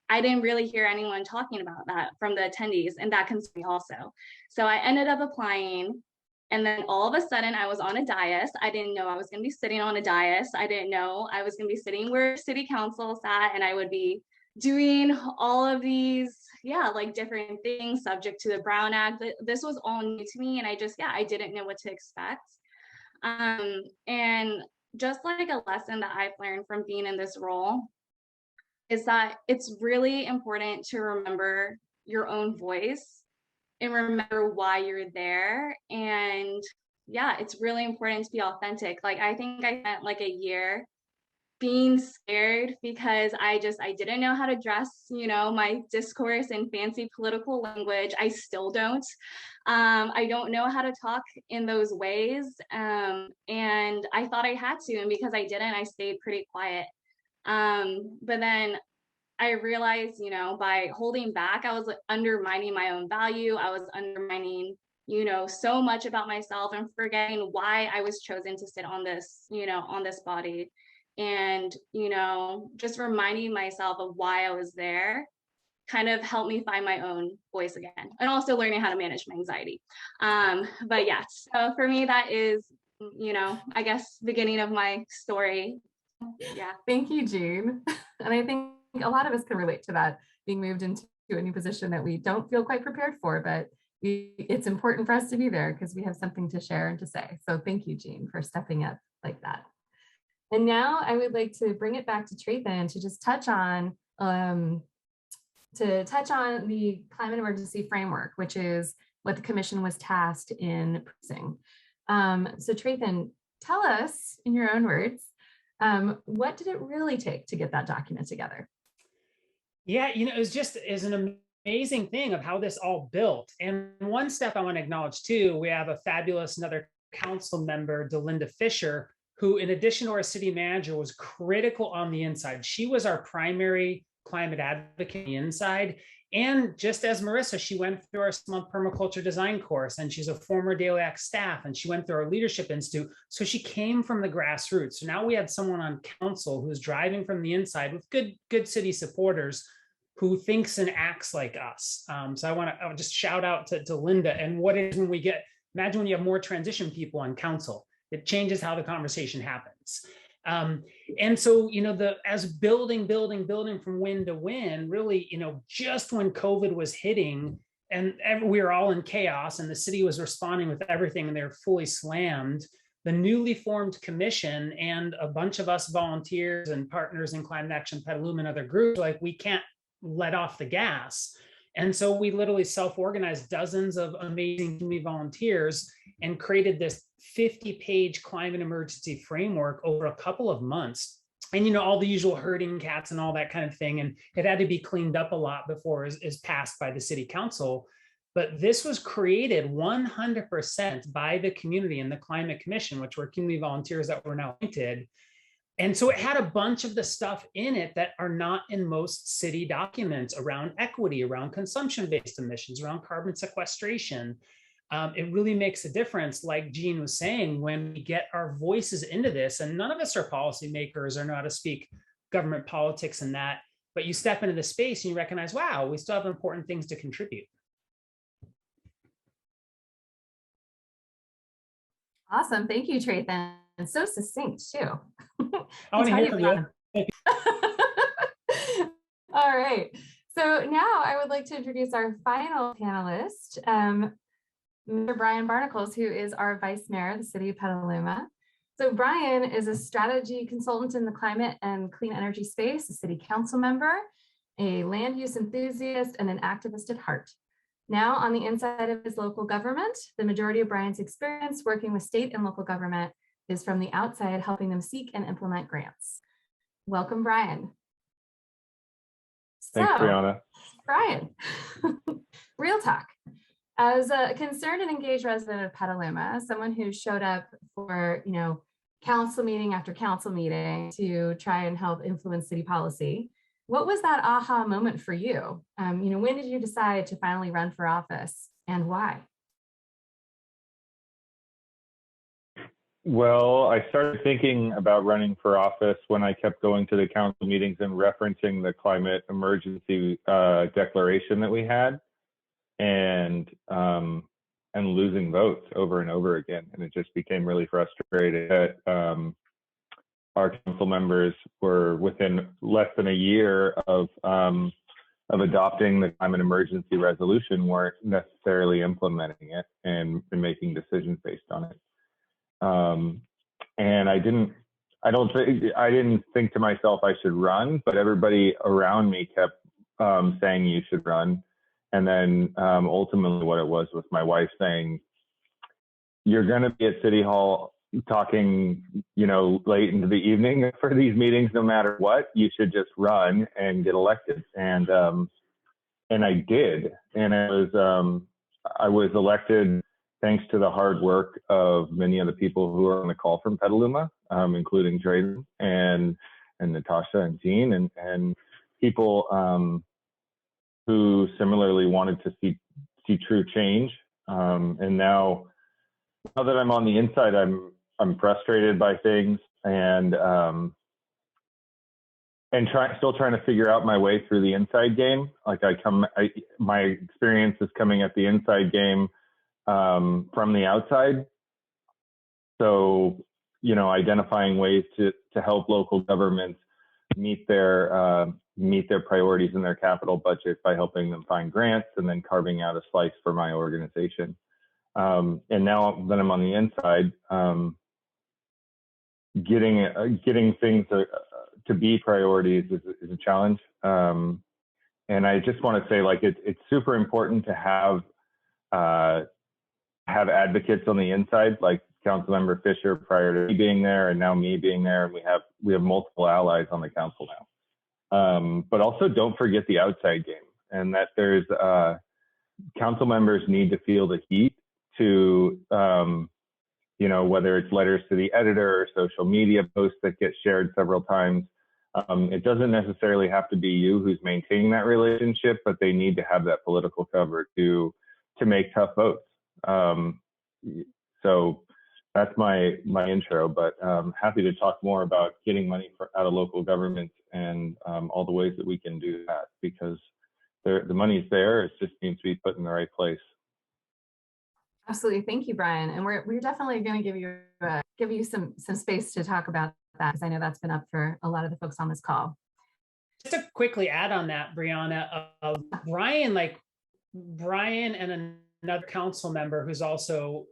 I didn't really hear anyone talking about that from the attendees, and that concerned me also. So I ended up applying, and then all of a sudden I was on a dais. I didn't know I was going to be sitting on a dais. I didn't know I was going to be sitting where city council sat, and I would be doing all of these, like different things subject to the Brown Act. This was all new to me, and I didn't know what to expect. And just like a lesson that I've learned from being in this role is that it's really important to remember your own voice and remember why you're there. And it's really important to be authentic. Like I think I spent like a year being scared because I didn't know how to dress, my discourse in fancy political language. I still don't. I don't know how to talk in those ways. And I thought I had to, and because I didn't, I stayed pretty quiet. But then I realized, by holding back, I was like, undermining my own value. I was undermining, so much about myself and forgetting why I was chosen to sit on this, on this body. And, just reminding myself of why I was there kind of helped me find my own voice again, and also learning how to manage my anxiety. But so for me, that is, I guess, beginning of my story. Thank you, Jean. And I think a lot of us can relate to that, being moved into a new position that we don't feel quite prepared for, but it's important for us to be there because we have something to share and to say. So thank you, Jean, for stepping up like that. And now I would like to bring it back to Trayvon to just touch on the climate emergency framework, which is what the commission was tasked in producing. So Trayvon, tell us in your own words, what did it really take to get that document together? It was an amazing thing of how this all built. And one step I want to acknowledge too, we have a fabulous another council member, Delinda Fisher, who in addition to our city manager was critical on the inside. She was our primary climate advocate on the inside. And just as Marissa, she went through our 6-month permaculture design course, and she's a former Daily Act staff, and she went through our leadership institute. So she came from the grassroots. So now we had someone on council who's driving from the inside with good city supporters who thinks and acts like us. So I want to just shout out to Linda. And what is when we imagine when you have more transition people on council, it changes how the conversation happens. And so, as building from win to win, really, just when COVID was hitting and we were all in chaos and the city was responding with everything and they were fully slammed, the newly formed commission and a bunch of us volunteers and partners in Climate Action Petaluma and other groups, like we can't let off the gas. And so we literally self-organized dozens of amazing community volunteers and created this 50-page climate emergency framework over a couple of months. And, all the usual herding cats and all that kind of thing. And it had to be cleaned up a lot before it is passed by the city council. But this was created 100% by the community and the Climate Commission, which were community volunteers that were now appointed. And so it had a bunch of the stuff in it that are not in most city documents around equity, around consumption-based emissions, around carbon sequestration. It really makes a difference, like Jean was saying, when we get our voices into this, and none of us are policymakers or know how to speak government politics and that, but you step into the space and you recognize, wow, we still have important things to contribute. Awesome. Thank you, Trayvon. And so succinct too. I want to hear from you. All right. So now I would like to introduce our final panelist, Mr. Brian Barnacles, who is our Vice Mayor of the City of Petaluma. So Brian is a strategy consultant in the climate and clean energy space, a city council member, a land use enthusiast, and an activist at heart. Now on the inside of his local government, the majority of Brian's experience working with state and local government is from the outside, helping them seek and implement grants. Welcome, Brian. Thanks, Brianna. Brian, real talk. As a concerned and engaged resident of Petaluma, someone who showed up for, council meeting after council meeting to try and help influence city policy. What was that aha moment for you? When did you decide to finally run for office, and why? Well, I started thinking about running for office when I kept going to the council meetings and referencing the climate emergency declaration that we had, and losing votes over and over again. And it just became really frustrating that our council members were within less than a year of adopting the climate emergency resolution, weren't necessarily implementing it and making decisions based on it. And I didn't think to myself I should run, but everybody around me kept saying you should run. And then ultimately what it was my wife saying, you're going to be at City Hall talking, late into the evening for these meetings, no matter what, you should just run and get elected. And I did. And I was elected thanks to the hard work of many of the people who are on the call from Petaluma, including Drayden and Natasha and Jean and people who similarly wanted to see true change. And now that I'm on the inside, I'm frustrated by things and still trying to figure out my way through the inside game. Like my experience is coming at the inside game from the outside. So, identifying ways to help local governments meet their priorities in their capital budget by helping them find grants and then carving out a slice for my organization. And now that I'm on the inside, getting things to be priorities is a challenge. And I just want to say, it's super important to have advocates on the inside, like Councilmember Fisher prior to me being there, and now me being there, and we have multiple allies on the council now. But also don't forget the outside game, and that there's council members need to feel the heat to whether it's letters to the editor or social media posts that get shared several times. It doesn't necessarily have to be you who's maintaining that relationship, but they need to have that political cover to make tough votes. So that's my intro, but happy to talk more about getting money out of local governments and all the ways that we can do that, because the money's there. It just needs to be put in the right place. Absolutely. Thank you, Brian. And we're definitely going to give you some space to talk about that, because I know that's been up for a lot of the folks on this call. Just to quickly add on that, Brianna, Brian and another council member who's also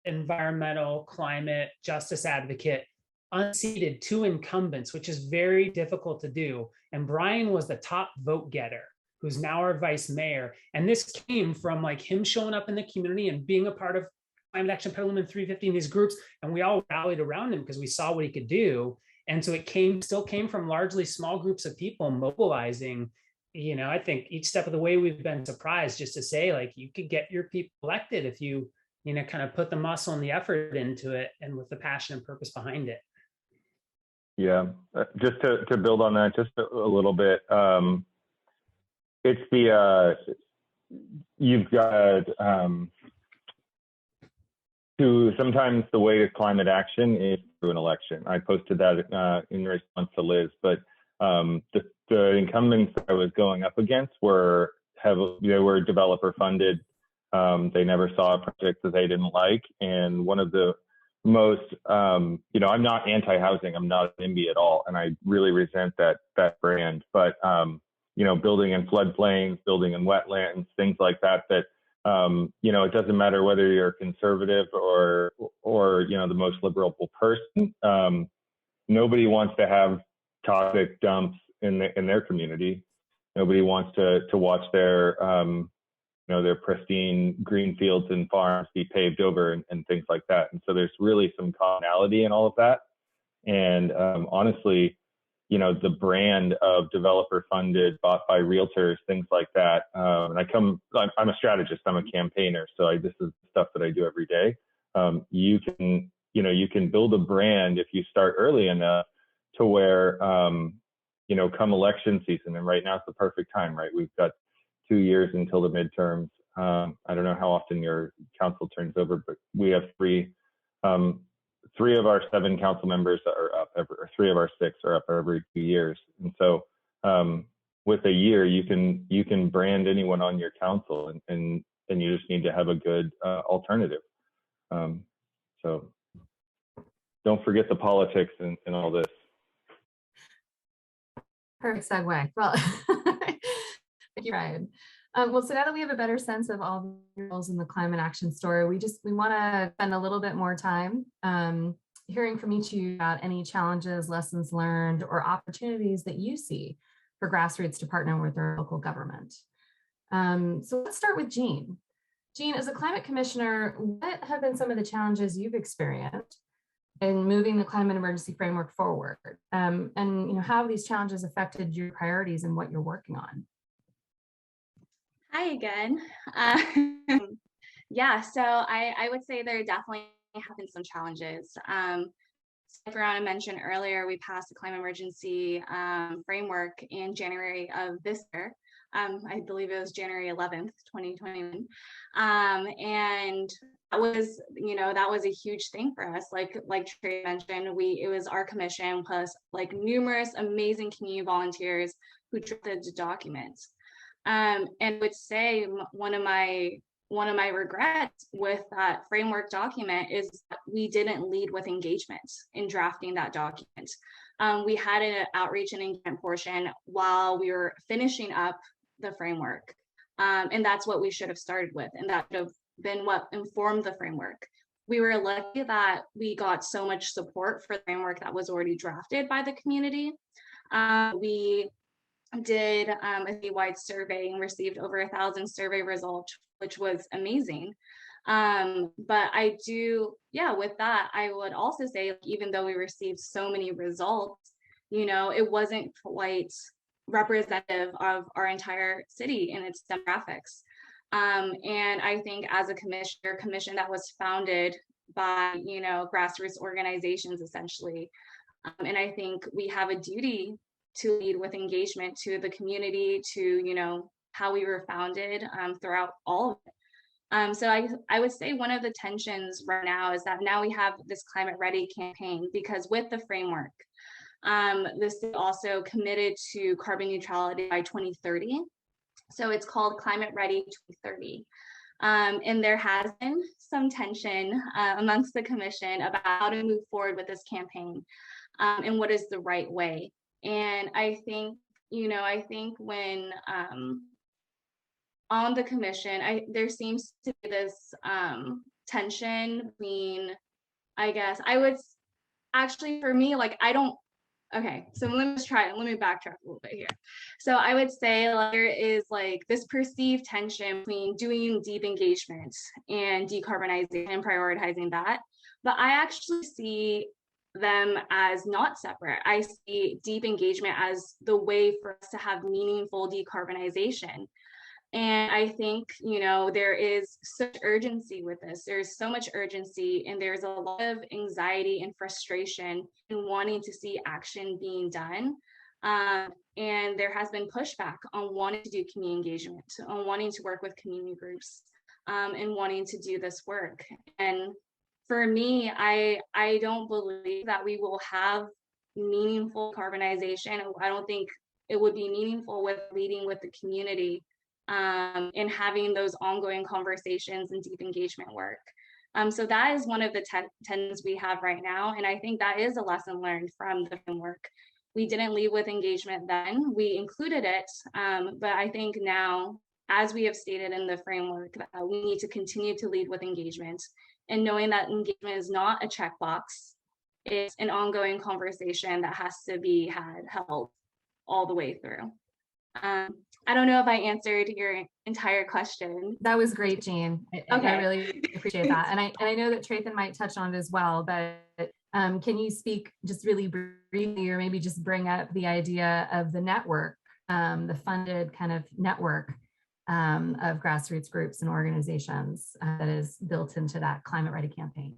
environmental climate justice advocate unseated 2 incumbents, which is very difficult to do. And Brian was the top vote getter, who's now our vice mayor. And this came from him showing up in the community and being a part of Climate Action Petaluma and 350 in these groups. And we all rallied around him because we saw what he could do. And so it still came from largely small groups of people mobilizing. I think each step of the way we've been surprised, just to say, you could get your people elected if you, kind of put the muscle and the effort into it and with the passion and purpose behind it. Yeah, just to build on that just a little bit. It's you've got sometimes the way to climate action is through an election. I posted that in response to Liz, but the incumbents that I was going up against were developer funded. They never saw a project that they didn't like. And one of the most, I'm not anti-housing. I'm not an NIMBY at all. And I really resent that brand. But, building in floodplains, building in wetlands, things like that, it doesn't matter whether you're conservative or the most liberal person. Nobody wants to have toxic dumps in their community. Nobody wants to watch their pristine green fields and farms be paved over and things like that. And so there's really some commonality in all of that. And honestly, the brand of developer funded, bought by realtors, things like that. And I'm a strategist, I'm a campaigner. So this is stuff that I do every day. You can you can build a brand if you start early enough to where, come election season, and right now it's the perfect time, right? We've got 2 years until the midterms. I don't know how often your council turns over, but we have three of our 7 council members are up, or 3 of our 6 are up every 2 years. And so with a year, you can brand anyone on your council, and you just need to have a good alternative. So don't forget the politics and all this. Perfect segue. Well, thank you, Ryan. Well, so now that we have a better sense of all the roles in the climate action story, we want to spend a little bit more time hearing from each of you about any challenges, lessons learned, or opportunities that you see for Grassroots to partner with their local government. So let's start with Jean. Jean, as a climate commissioner, what have been some of the challenges you've experienced in moving the climate emergency framework forward? And how have these challenges affected your priorities and what you're working on? Hi again. Yeah, so I would say there definitely have been some challenges. Like Brianna mentioned earlier, we passed the climate emergency framework in January of this year. I believe it was January 11th, 2021. And that was a huge thing for us. Like Trey mentioned, it was our commission plus like numerous amazing community volunteers who drafted the documents. And would say one of my regrets with that framework document is that we didn't lead with engagement in drafting that document. We had an outreach and engagement portion while we were finishing up the framework. And that's what we should have started with. And that should have been what informed the framework. We were lucky that we got so much support for the framework that was already drafted by the community. We did a statewide survey and received over 1,000 survey results, which was amazing. But with that, I would also say, even though we received so many results, it wasn't quite representative of our entire city and its demographics. And I think as a commission that was founded by, grassroots organizations, essentially. And I think we have a duty to lead with engagement to the community, to, how we were founded throughout all of it. So I would say one of the tensions right now is that now we have this Climate Ready campaign, because with the framework, the city also committed to carbon neutrality by 2030. So it's called Climate Ready 2030. And there has been some tension amongst the commission about how to move forward with this campaign and what is the right way. And I think, when on the commission, there seems to be this tension between, I would actually, for me, okay, so let me backtrack a little bit here. So I would say there is this perceived tension between doing deep engagement and decarbonizing and prioritizing that. But I actually see them as not separate. I see deep engagement as the way for us to have meaningful decarbonization. And I think, there is such urgency with this. There's so much urgency, and there's a lot of anxiety and frustration in wanting to see action being done. And there has been pushback on wanting to do community engagement, on wanting to work with community groups, and wanting to do this work. And for me, I don't believe that we will have meaningful carbonization. I don't think it would be meaningful with leading with the community and having those ongoing conversations and deep engagement work. So that is one of the tensions we have right now. And I think that is a lesson learned from the framework. We didn't lead with engagement then, we included it. But I think now, as we have stated in the framework, we need to continue to lead with engagement, and knowing that engagement is not a checkbox, it's an ongoing conversation that has to be held all the way through. I don't know if I answered your entire question. That was great, Jean. Okay. I really appreciate that. And I know that Trayton might touch on it as well, but can you speak just really briefly, or maybe just bring up the idea of the network, the funded kind of network of grassroots groups and organizations that is built into that Climate Ready campaign?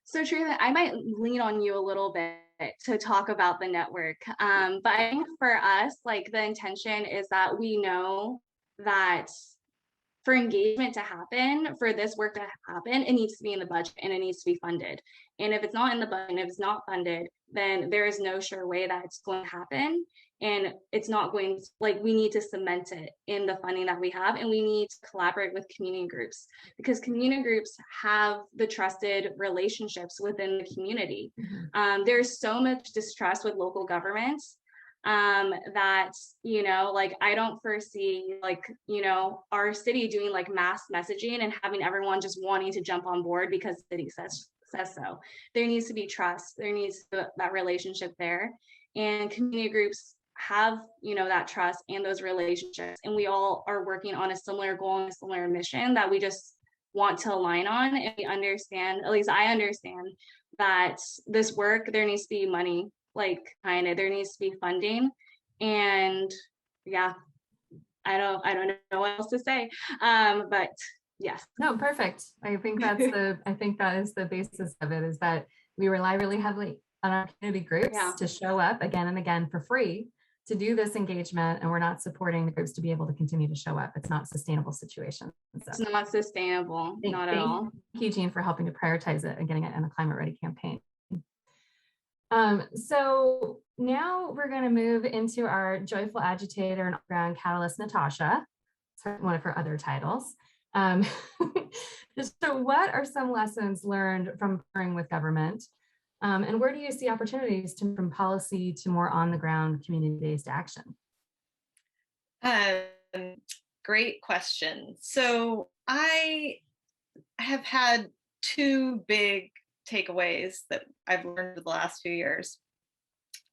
So Teresa, I might lean on you a little bit to talk about the network. But I think for us, like the intention is that we know that for engagement to happen, for this work to happen, it needs to be in the budget and it needs to be funded. And if it's not in the budget, and if it's not funded, then there is no sure way that it's going to happen. And it's not going to, like, we need to cement it in the funding that we have, and we need to collaborate with community groups, because community groups have the trusted relationships within the community. There's so much distrust with local governments that, you know, like I don't foresee like, you know, our city doing like mass messaging and having everyone just wanting to jump on board because the city says so. There needs to be trust. There needs to be that relationship there, and community groups have, you know, that trust and those relationships, and we all are working on a similar goal and a similar mission that we just want to align on. And we understand, at least I understand, that this work, there needs to be money, like kind of, there needs to be funding. And yeah, I don't know what else to say, but yes. No, perfect. I think that's I think that is the basis of it, is that we rely really heavily on our community groups to show up again and again for free to do this engagement, and we're not supporting the groups to be able to continue to show up. It's not a sustainable situation. So, it's not sustainable, not at all. Thank you, Jean, for helping to prioritize it and getting it in a climate ready campaign. So now we're going to move into our joyful agitator and ground catalyst, Natasha. It's one of her other titles. So what are some lessons learned from partnering with government? And where do you see opportunities to move from policy to more on-the-ground community-based action? Great question. So I have had two big takeaways that I've learned the last few years.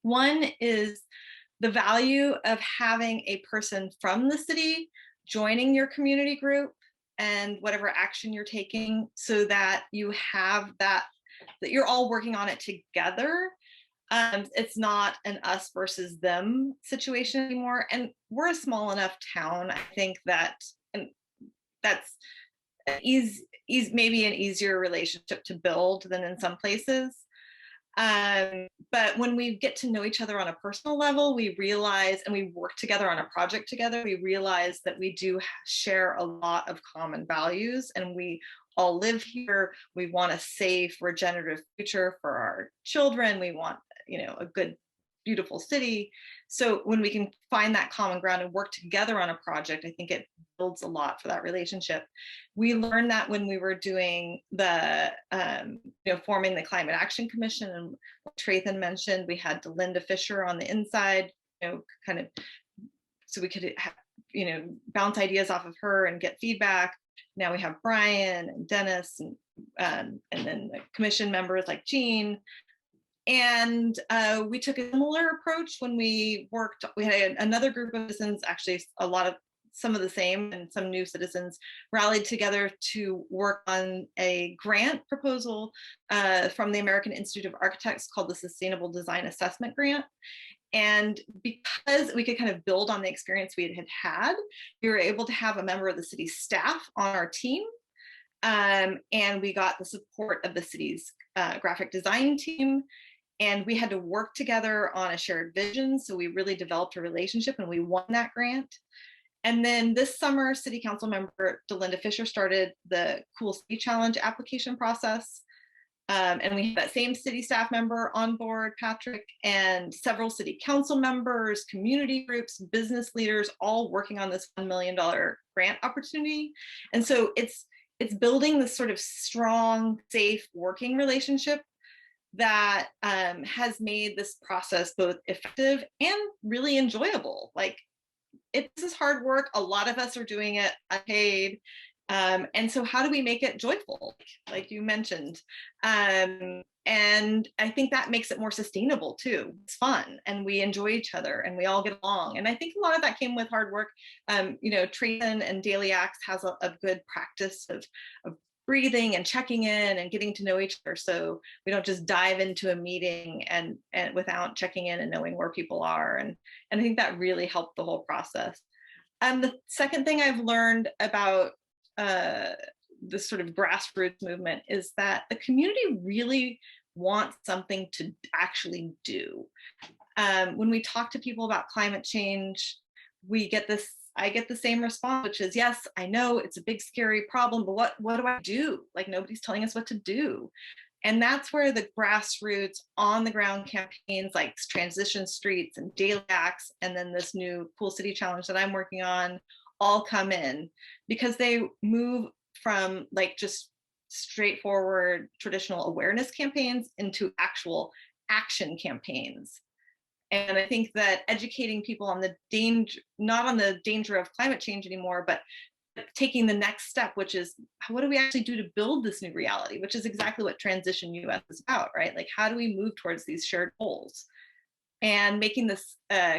One is the value of having a person from the city joining your community group and whatever action you're taking, so that you have that you're all working on it together. It's not an us versus them situation anymore. And we're a small enough town, I think that, and that's maybe an easier relationship to build than in some places. But when we get to know each other on a personal level, we realize, and we work together on a project together, we realize that we do share a lot of common values, and we all live here. We want a safe, regenerative future for our children. We want, you know, a good, beautiful city. So when we can find that common ground and work together on a project, I think it builds a lot for that relationship. We learned that when we were doing the, forming the Climate Action Commission, and what Trathan mentioned, we had Delinda Fisher on the inside, kind of, so we could, bounce ideas off of her and get feedback. Now we have Brian and Dennis and then the commission members like Jean. And we took a similar approach when we worked. We had another group of citizens, actually some of the same and some new citizens, rallied together to work on a grant proposal from the American Institute of Architects called the Sustainable Design Assessment Grant. And because we could kind of build on the experience we had, we were able to have a member of the city's staff on our team. And we got the support of the city's graphic design team. And we had to work together on a shared vision. So we really developed a relationship, and we won that grant. And then this summer, City Council member Delinda Fisher started the Cool City Challenge application process. And we had that same city staff member on board, Patrick, and several city council members, community groups, business leaders, all working on this $1 million grant opportunity. And so it's building this sort of strong, safe working relationship that has made this process both effective and really enjoyable. Like, this is hard work. A lot of us are doing it unpaid. And so how do we make it joyful, like you mentioned? And I think that makes it more sustainable too. It's fun, and we enjoy each other, and we all get along. And I think a lot of that came with hard work. Trathan and Daily Acts has a good practice of breathing and checking in and getting to know each other, so we don't just dive into a meeting and without checking in and knowing where people are. And I think that really helped the whole process. The second thing I've learned about this sort of grassroots movement is that the community really wants something to actually do. When we talk to people about climate change, I get the same response, which is, yes, I know it's a big, scary problem, but what do I do? Like, nobody's telling us what to do. And that's where the grassroots on the ground campaigns like Transition Streets and Daily Acts, and then this new Cool City Challenge that I'm working on, all come in, because they move from like just straightforward traditional awareness campaigns into actual action campaigns. And I think that educating people on the danger, not on the danger of climate change anymore, but taking the next step, which is what do we actually do to build this new reality, which is exactly what Transition US is about, right? Like, how do we move towards these shared goals? And making this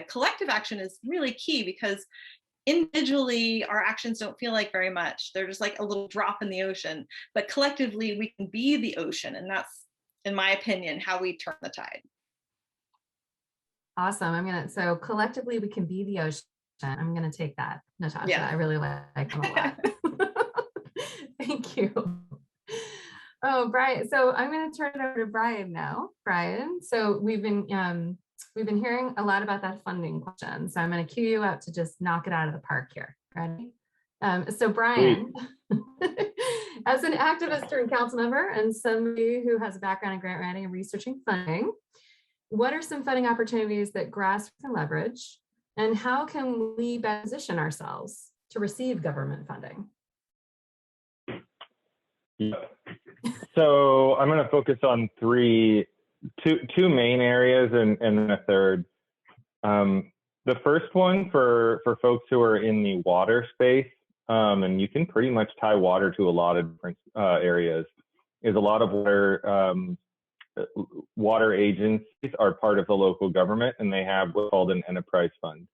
collective action is really key, because individually our actions don't feel like very much. They're just like a little drop in the ocean, but collectively we can be the ocean. And that's, in my opinion, how we turn the tide. Awesome. So collectively we can be the ocean. I'm gonna take that, Natasha. Yeah. I really like them a lot. Thank you. Oh, Brian. So I'm gonna turn it over to Brian now. Brian, so we've been hearing a lot about that funding question. So I'm gonna cue you up to just knock it out of the park here. Ready? So Brian, as an activist turned council member and somebody who has a background in grant writing and researching funding, what are some funding opportunities that Grassroots can leverage, and how can we best position ourselves to receive government funding? Yeah. So I'm going to focus on two main areas and then a third. The first one for folks who are in the water space, and you can pretty much tie water to a lot of different areas, is a lot of water agencies are part of the local government, and they have what's called an enterprise fund.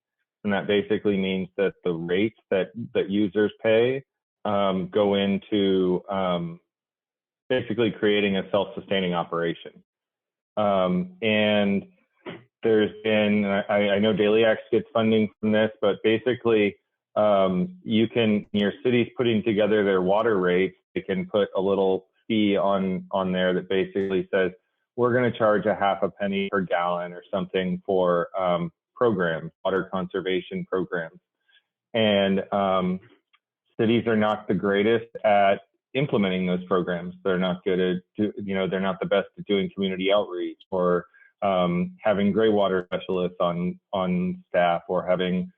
And that basically means that the rates that users pay go into basically creating a self-sustaining operation. And there's been, I know Daily Acts gets funding from this, but basically your city's putting together their water rates, they can put a little fee on there that basically says, we're going to charge a half a penny per gallon or something for programs, water conservation programs. And cities are not the greatest at implementing those programs. They're not good at, they're not the best at doing community outreach, or having gray water specialists on staff, or having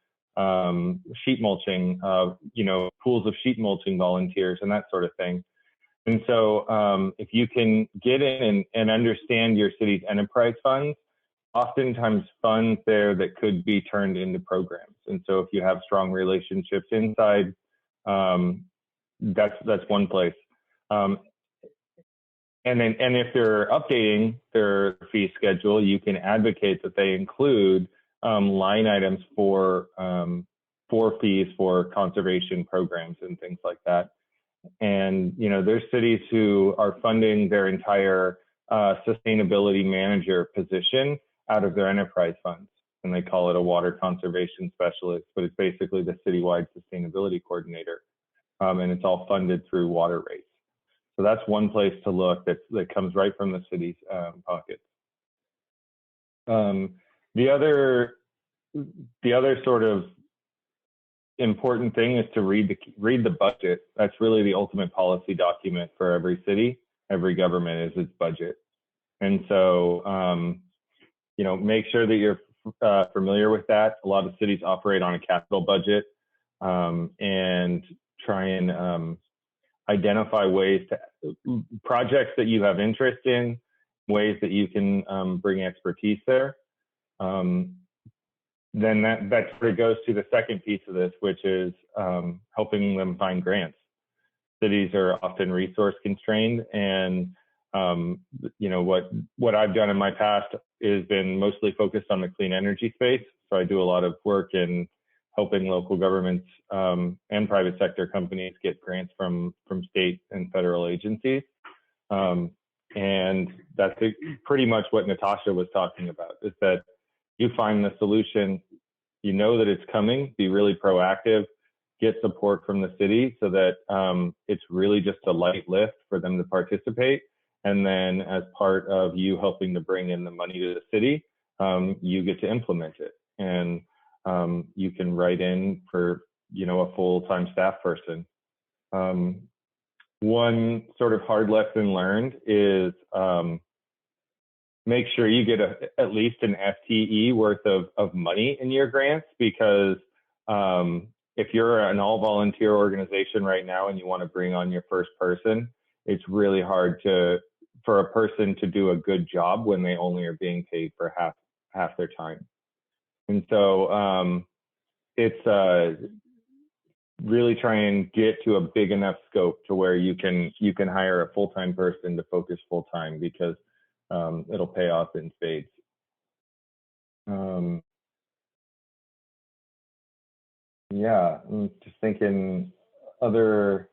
sheet mulching, pools of sheet mulching volunteers and that sort of thing. And so if you can get in and understand your city's enterprise funds, oftentimes funds there that could be turned into programs. And so if you have strong relationships inside, that's one place. And if they're updating their fee schedule, you can advocate that they include line items for fees for conservation programs and things like that. And there's cities who are funding their entire sustainability manager position out of their enterprise funds, and they call it a water conservation specialist, but it's basically the citywide sustainability coordinator, and it's all funded through water rates. So that's one place to look that comes right from the city's pockets. The other sort of important thing is to read the budget. That's really the ultimate policy document for every city. Every government is its budget. And so, make sure that you're familiar with that. A lot of cities operate on a capital budget, and try and identify ways projects that you have interest in, ways that you can bring expertise there. Then that sort of goes to the second piece of this, which is helping them find grants. Cities are often resource constrained, and what I've done in my past has been mostly focused on the clean energy space. So I do a lot of work in helping local governments and private sector companies get grants from state and federal agencies. And that's pretty much what Natasha was talking about, is that you find the solution, you know that it's coming, be really proactive, get support from the city so that it's really just a light lift for them to participate. And then as part of you helping to bring in the money to the city, you get to implement it. And you can write in for, a full-time staff person. One sort of hard lesson learned is make sure you get at least an FTE worth of money in your grants, because if you're an all volunteer organization right now and you want to bring on your first person, it's really hard for a person to do a good job when they only are being paid for half their time. And so it's really try and get to a big enough scope to where you can hire a full-time person to focus full-time, because it'll pay off in spades. Yeah, I'm just thinking other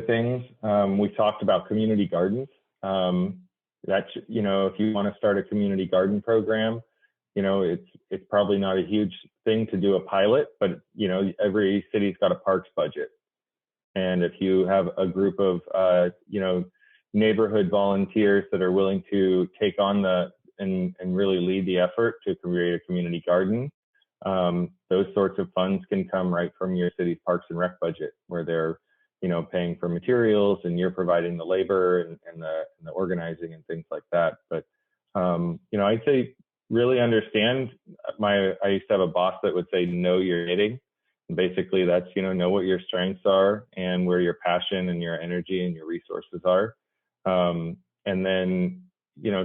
things. We talked about community gardens. That's, if you want to start a community garden program, it's probably not a huge thing to do a pilot, but every city's got a parks budget. And if you have a group of neighborhood volunteers that are willing to take on and really lead the effort to create a community garden, those sorts of funds can come right from your city's parks and rec budget, where they're paying for materials and you're providing the labor and the organizing and things like that. But I'd say really understand. I used to have a boss that would say, know your knitting. And basically that's, know what your strengths are and where your passion and your energy and your resources are. And then,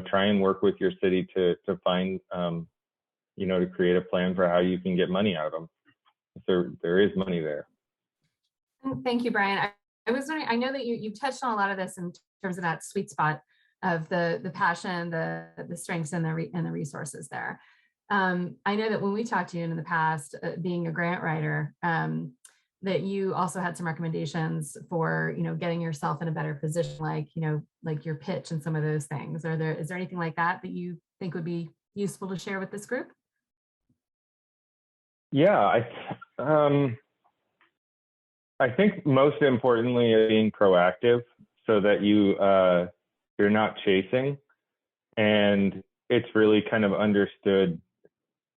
try and work with your city to find, to create a plan for how you can get money out of them. There is money there. Thank you, Brian. I was wondering, I know that you touched on a lot of this in terms of that sweet spot of the passion, the strengths and the resources there. I know that when we talked to you in the past, being a grant writer, that you also had some recommendations for, getting yourself in a better position, like your pitch and some of those things. Is there anything like that you think would be useful to share with this group? Yeah, I think most importantly is being proactive so that you're not chasing. And it's really kind of understood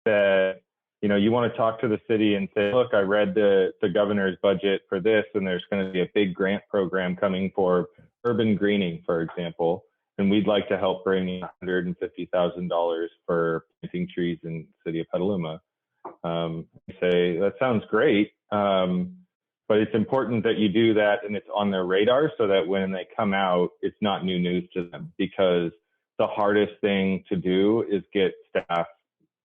that, you want to talk to the city and say, look, I read the governor's budget for this, and there's going to be a big grant program coming for urban greening, for example. And we'd like to help bring in $150,000 for planting trees in the city of Petaluma. Say, that sounds great. But it's important that you do that and it's on their radar so that when they come out, it's not new news to them, because the hardest thing to do is get staff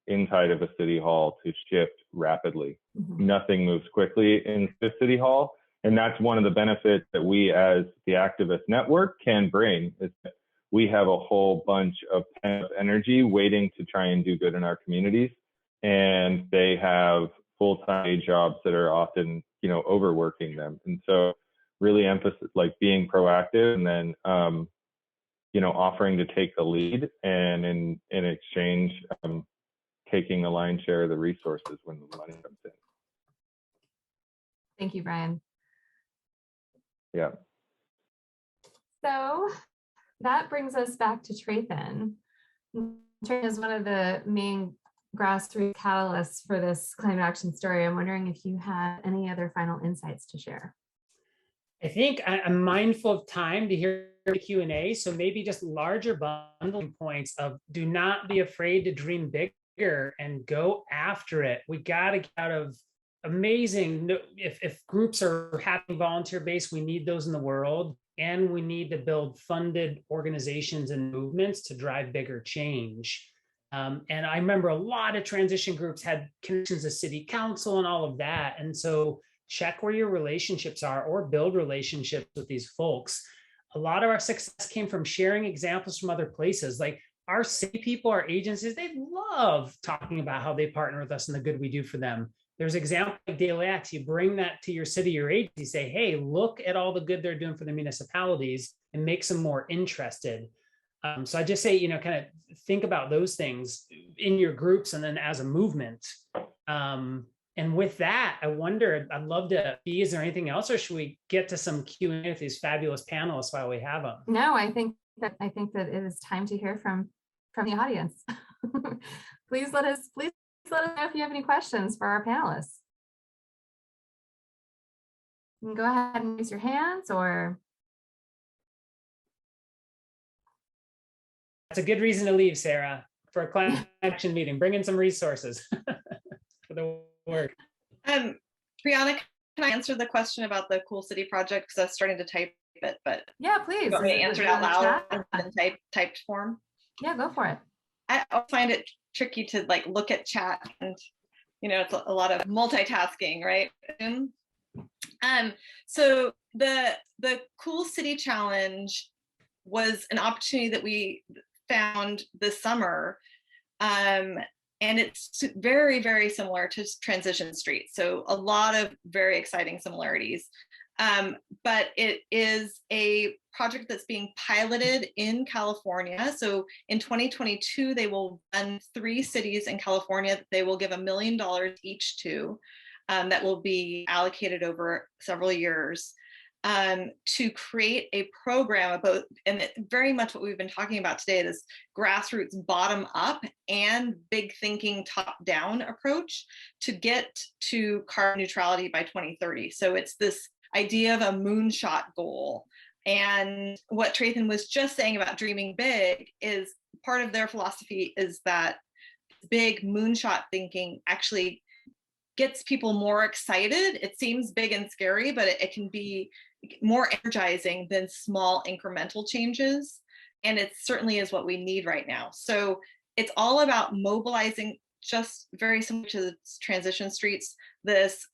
inside of a city hall to shift rapidly. Mm-hmm. Nothing moves quickly in the city hall. And that's one of the benefits that we as the activist network can bring, is that we have a whole bunch of pent-up energy waiting to try and do good in our communities. And they have full-time jobs that are often, overworking them. And so really emphasis, like being proactive, and then, offering to take the lead, and in exchange, taking a lion's share of the resources when the money comes in. Thank you, Brian. Yeah. So that brings us back to Trayton. Trayton is one of the main grassroots catalysts for this climate action story. I'm wondering if you have any other final insights to share. I think I'm mindful of time to hear the Q&A, so maybe just larger bundling points of do not be afraid to dream bigger and go after it. We got to get out of amazing, if groups are happening volunteer-based, we need those in the world, and we need to build funded organizations and movements to drive bigger change. And I remember a lot of transition groups had connections to city council and all of that. And so check where your relationships are, or build relationships with these folks. A lot of our success came from sharing examples from other places. Like our city people, our agencies, they love talking about how they partner with us and the good we do for them. There's examples like Daily Acts. You bring that to your city, your agency, say, hey, look at all the good they're doing for the municipalities, and makes them more interested. So I just say, kind of think about those things in your groups and then as a movement. And with that, I wonder, I'd love to be, is there anything else, or should we get to some Q&A with these fabulous panelists while we have them? No, I think that it is time to hear from the audience. Please let us know if you have any questions for our panelists. You can go ahead and raise your hands, or That's a good reason to leave, Sarah, for a climate action meeting. Bring in some resources for the work. Brianna, can I answer the question about the Cool City project? Because I was starting to type it, but yeah, please. you want me to answer it out loud in typed form? Yeah, go for it. I find it tricky to like look at chat, and it's a lot of multitasking, right? So the Cool City Challenge was an opportunity that we found this summer, and it's very, very similar to Transition Street. So a lot of very exciting similarities. But it is a project that's being piloted in California. So in 2022, they will run 3 cities in California that they will give $1 million each to, that will be allocated over several years, to create a program about, and very much what we've been talking about today, this grassroots bottom up and big thinking top down approach to get to carbon neutrality by 2030. So it's this idea of a moonshot goal. And what Trayton was just saying about dreaming big is part of their philosophy is that big moonshot thinking actually gets people more excited. It seems big and scary, but it can be more energizing than small incremental changes. And it certainly is what we need right now. So it's all about mobilizing, just very similar to the Transition Streets, this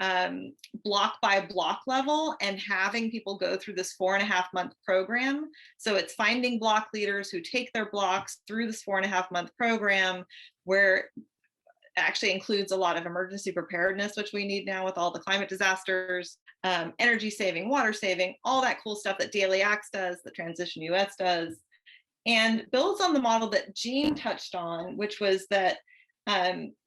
block by block level, and having people go through this 4.5-month program. So it's finding block leaders who take their blocks through this 4.5-month program, where actually includes a lot of emergency preparedness, which we need now with all the climate disasters, energy saving, water saving, all that cool stuff that Daily Acts does, that Transition US does, and builds on the model that Jean touched on, which was that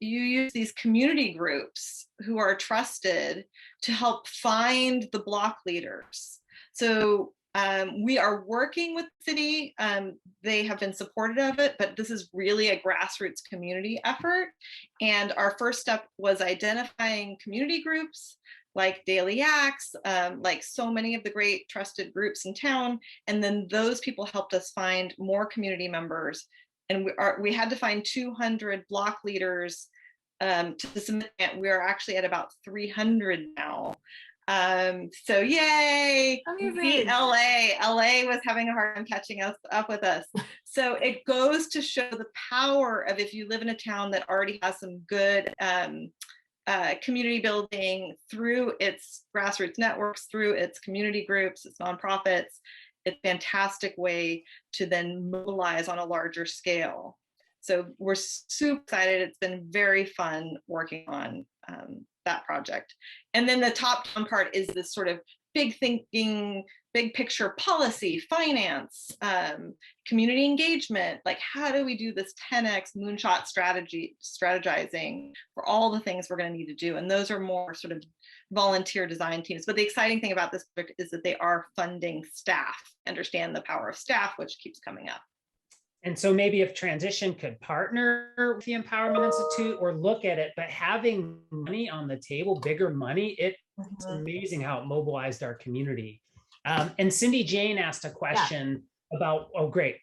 you use these community groups who are trusted to help find the block leaders. So we are working with the city. They have been supportive of it, but this is really a grassroots community effort. And our first step was identifying community groups like Daily Acts, like so many of the great trusted groups in town. And then those people helped us find more community members. And we had to find 200 block leaders to submit. We are actually at about 300 now. So yay, beat LA. LA was having a hard time catching us up with us. So it goes to show the power of, if you live in a town that already has some good community building through its grassroots networks, through its community groups, its nonprofits, it's a fantastic way to then mobilize on a larger scale. So we're super excited. It's been very fun working on that project. And then the top down part is this sort of big thinking, big picture policy, finance, community engagement. Like, how do we do this 10x moonshot strategizing for all the things we're going to need to do? And those are more sort of volunteer design teams. But the exciting thing about this project is that they are funding staff, understand the power of staff, which keeps coming up. And so maybe if Transition could partner with the Empowerment Institute or look at it, but having money on the table, bigger money, it's amazing how it mobilized our community. And Cindy Jane asked a question about, oh, great.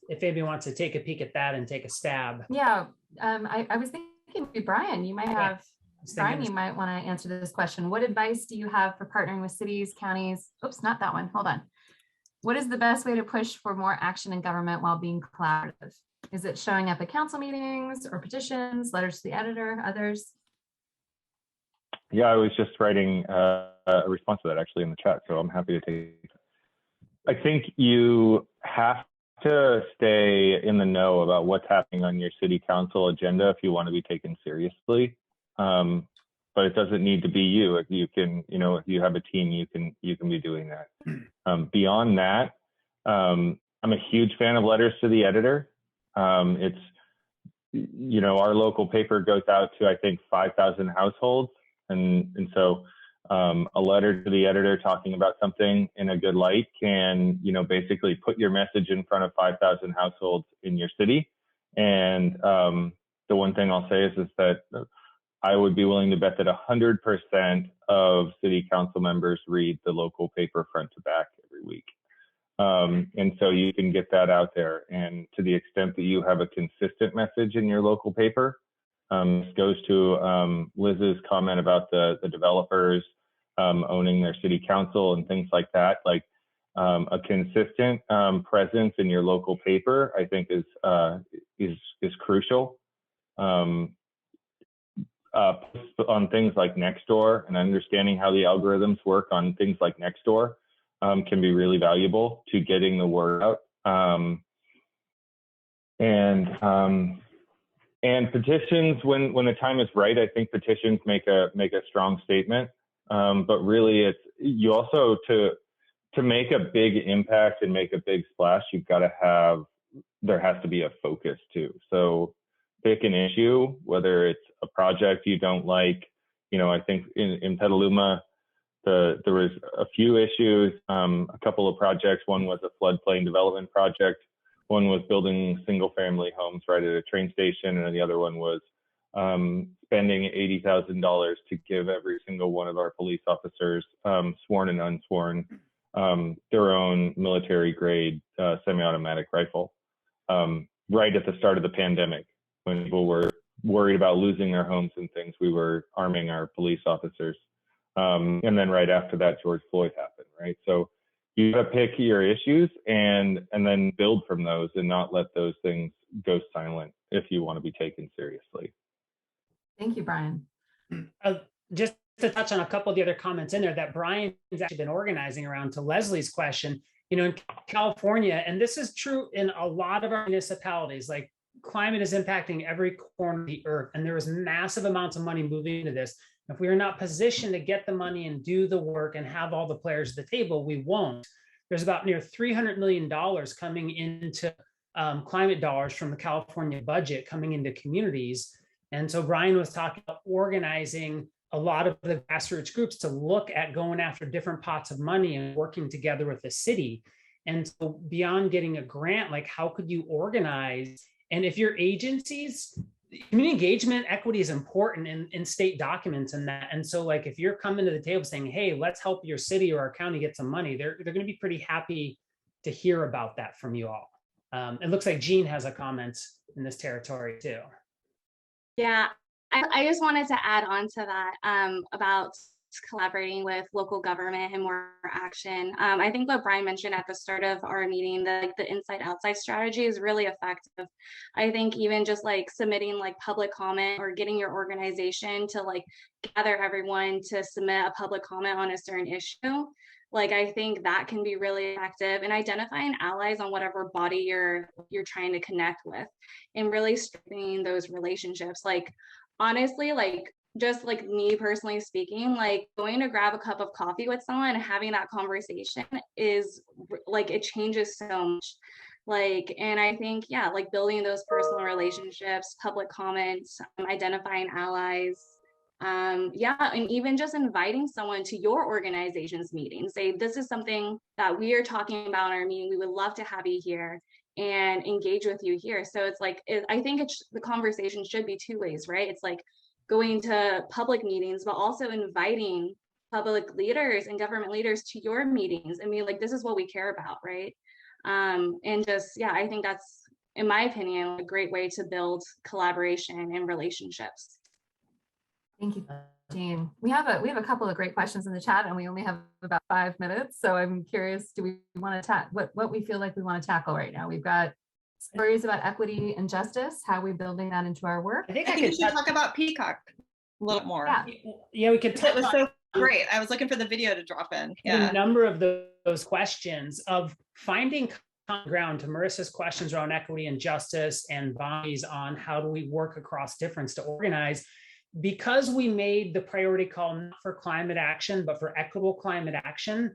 If anybody wants to take a peek at that and take a stab. Yeah, I was thinking, Brian, you might have, Brian, you might want to answer this question. What advice do you have for partnering with cities, counties? Oops, not that one. Hold on. What is the best way to push for more action in government while being collaborative? Is it showing up at council meetings or petitions, letters to the editor, others? Yeah, I was just writing a response to that actually in the chat, so I'm happy to take it. I think you have to stay in the know about what's happening on your city council agenda if you want to be taken seriously. But it doesn't need to be you. If you can, if you have a team, you can be doing that. Beyond that, I'm a huge fan of letters to the editor. It's, our local paper goes out to, I think, 5,000 households. And so a letter to the editor talking about something in a good light can, you know, basically put your message in front of 5,000 households in your city. And the one thing I'll say is that I would be willing to bet that 100% of city council members read the local paper front to back every week. And so you can get that out there. And to the extent that you have a consistent message in your local paper, this goes to Liz's comment about the developers owning their city council and things like that. Like a consistent presence in your local paper, I think is crucial. On things like Nextdoor and understanding how the algorithms work on things like Nextdoor can be really valuable to getting the word out. And petitions, when the time is right, I think petitions make a strong statement. But really, it's you also to make a big impact and make a big splash, you've got to have, there has to be a focus too. So pick an issue, whether it's a project you don't like. You know, I think in Petaluma, there was a few issues, a couple of projects. One was a floodplain development project. One was building single family homes right at a train station. And the other one was spending $80,000 to give every single one of our police officers, sworn and unsworn, their own military grade semi-automatic rifle right at the start of the pandemic. When people were worried about losing their homes and things, we were arming our police officers. And then right after that, George Floyd happened, right? So you got to pick your issues and then build from those and not let those things go silent if you want to be taken seriously. Thank you, Brian. Just to touch on a couple of the other comments in there that Brian's actually been organizing around, to Leslie's question, you know, in California, and this is true in a lot of our municipalities, like climate is impacting every corner of the earth, and there is massive amounts of money moving into this. If we are not positioned to get the money and do the work and have all the players at the table, we won't. There's about near $300 million coming into climate dollars from the California budget coming into communities. And so Brian was talking about organizing a lot of the grassroots groups to look at going after different pots of money and working together with the city. And so beyond getting a grant, like how could you organize? And if your agencies, community engagement equity is important in state documents and that. And so like, if you're coming to the table saying, hey, let's help your city or our county get some money, they're going to be pretty happy to hear about that from you all. It looks like Jean has a comment in this territory too. Yeah, I just wanted to add on to that about collaborating with local government and more action. I think what Brian mentioned at the start of our meeting, the inside outside strategy is really effective. I think even just like submitting like public comment or getting your organization to like gather everyone to submit a public comment on a certain issue, like I think that can be really effective, and identifying allies on whatever body you're trying to connect with and really strengthening those relationships. Like honestly, like just like me personally speaking, like going to grab a cup of coffee with someone and having that conversation is like, it changes so much. Like, and I think, yeah, like building those personal relationships, public comments, identifying allies, yeah, and even just inviting someone to your organization's meeting. Say, this is something that we are talking about in our meeting. We would love to have you here and engage with you here. So it's like, I think the conversation should be two ways, right? It's like going to public meetings, but also inviting public leaders and government leaders to your meetings. I mean, like, this is what we care about, right? And just, yeah, I think that's, in my opinion, a great way to build collaboration and relationships. Thank you, Jean. We have a couple of great questions in the chat, and we only have about 5 minutes. So I'm curious, do we want to what we feel like we want to tackle right now? We've got stories about equity and justice. How are we building that into our work? I think we should talk about Peacock a little more. Yeah, we could. It was so great. I was looking for the video to drop in. Yeah, a number of those questions of finding common ground to Marissa's questions around equity and justice, and Bonnie's on how do we work across difference to organize. Because we made the priority call not for climate action, but for equitable climate action,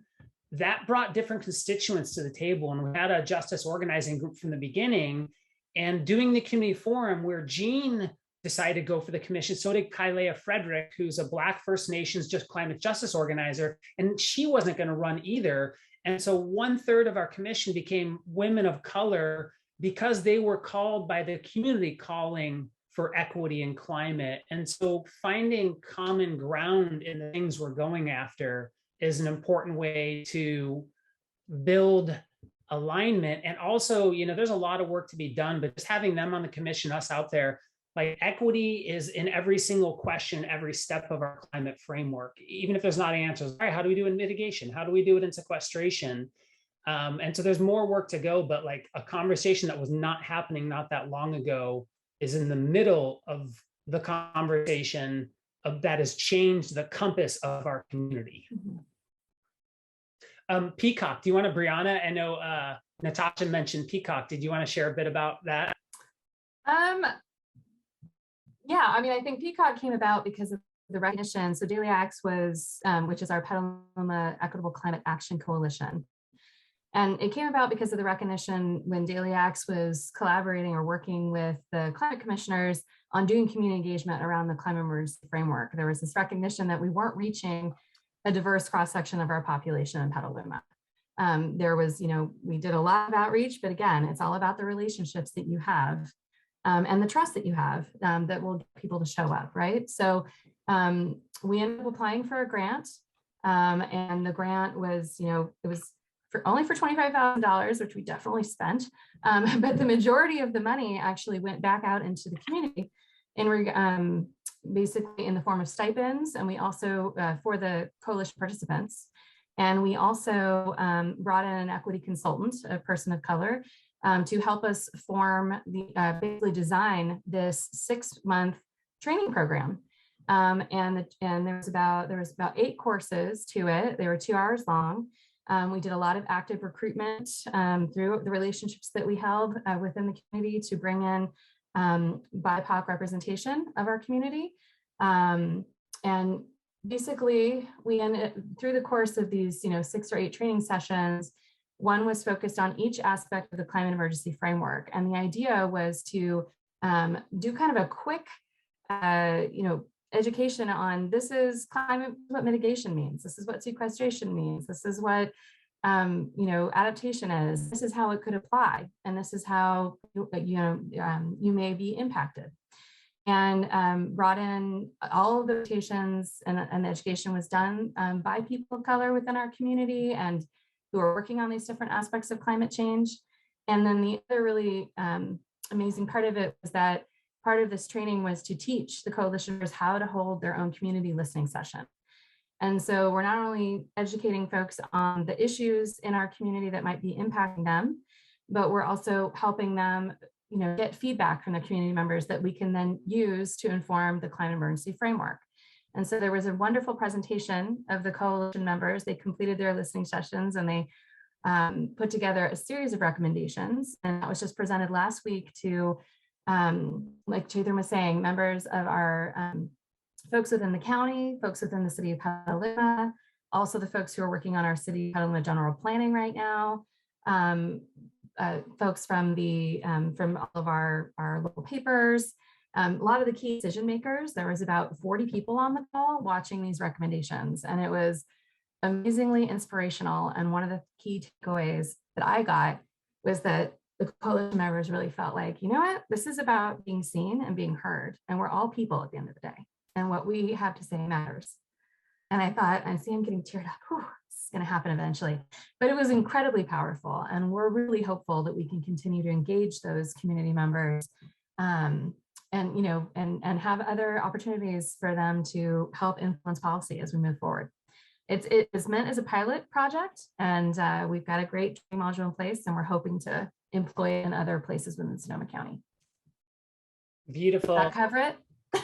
that brought different constituents to the table. And we had a justice organizing group from the beginning, and doing the community forum where Jean decided to go for the commission. So did Kylea Frederick, who's a Black First Nations just climate justice organizer, and she wasn't going to run either. And so 1/3 of our commission became women of color because they were called by the community calling for equity and climate. And so finding common ground in the things we're going after is an important way to build alignment. And also, there's a lot of work to be done, but just having them on the commission, us out there, like equity is in every single question, every step of our climate framework, even if there's not answers. All right, how do we do it in mitigation? How do we do it in sequestration? And so there's more work to go, but like a conversation that was not happening not that long ago is in the middle of the conversation that has changed the compass of our community. Peacock, do you want to, Brianna? I know Natasha mentioned Peacock. Did you want to share a bit about that? Yeah, I mean, I think Peacock came about because of the recognition. So Daily Acts was, which is our Petaluma Equitable Climate Action Coalition. And it came about because of the recognition when Daily Acts was collaborating or working with the climate commissioners on doing community engagement around the climate emergency framework. There was this recognition that we weren't reaching a diverse cross-section of our population in Petaluma. There was, we did a lot of outreach, but again, it's all about the relationships that you have and the trust that you have that will get people to show up, right? So we ended up applying for a grant, and the grant was, it was only for $25,000, which we definitely spent, but the majority of the money actually went back out into the community, and basically in the form of stipends, and we also for the coalition participants, and we also brought in an equity consultant, a person of color, to help us form the basically design this 6-month training program. And there was about 8 courses to it. They were 2 hours long. We did a lot of active recruitment through the relationships that we held within the community to bring in BIPOC representation of our community. And basically, we ended through the course of these, 6 or 8 training sessions. One was focused on each aspect of the climate emergency framework. And the idea was to do kind of a quick, education on this is what mitigation means. This is what sequestration means. This is what, adaptation is. This is how it could apply. And this is how, you may be impacted. And brought in all of the rotations, and the education was done by people of color within our community and who are working on these different aspects of climate change. And then the other really amazing part of it was that part of this training was to teach the coalitioners how to hold their own community listening session. And so we're not only educating folks on the issues in our community that might be impacting them, but we're also helping them, get feedback from the community members that we can then use to inform the climate emergency framework. And so there was a wonderful presentation of the coalition members. They completed their listening sessions and they put together a series of recommendations. And that was just presented last week to, like Chethan was saying, members of our folks within the county, folks within the city of Petaluma, also the folks who are working on our city of Petaluma general planning right now, folks from all of our local papers, a lot of the key decision makers. There was about 40 people on the call watching these recommendations, and it was amazingly inspirational. And one of the key takeaways that I got was that the coalition members really felt like, you know what, this is about being seen and being heard, and we're all people at the end of the day, and what we have to say matters. And I thought, I see I'm getting teared up. Whew, this is going to happen eventually. But it was incredibly powerful, and we're really hopeful that we can continue to engage those community members, and have other opportunities for them to help influence policy as we move forward. It is meant as a pilot project, and we've got a great training module in place, and we're hoping to employ it in other places within Sonoma County. Beautiful. Does that cover it?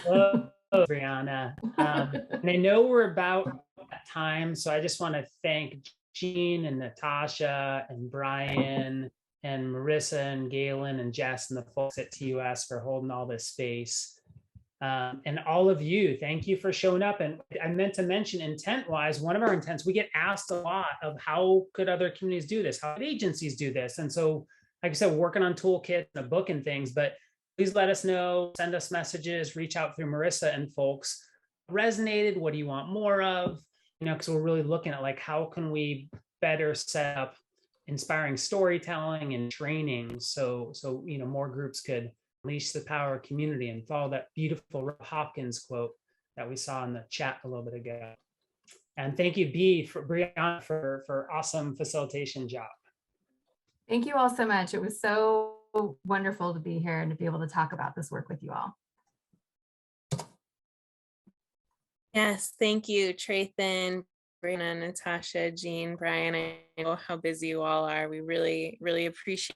Oh, Brianna. And I know we're about that time, so I just want to thank Jean and Natasha and Brian and Marissa and Galen and Jess and the folks at TUS for holding all this space. And all of you, thank you for showing up. And I meant to mention, intent-wise, one of our intents, we get asked a lot of how could other communities do this? How could agencies do this? And so, like I said, working on toolkits and a book and things, but please let us know, send us messages, reach out through Marissa and folks. Resonated, what do you want more of? Because we're really looking at like, how can we better set up inspiring storytelling and training so more groups could unleash the power of community and follow that beautiful Rob Hopkins quote that we saw in the chat a little bit ago. And thank you, Brianna, for awesome facilitation job. Thank you all so much. It was so wonderful to be here and to be able to talk about this work with you all. Yes, thank you, Traythan, Brianna, Natasha, Jean, Brian. I know how busy you all are. We really, really appreciate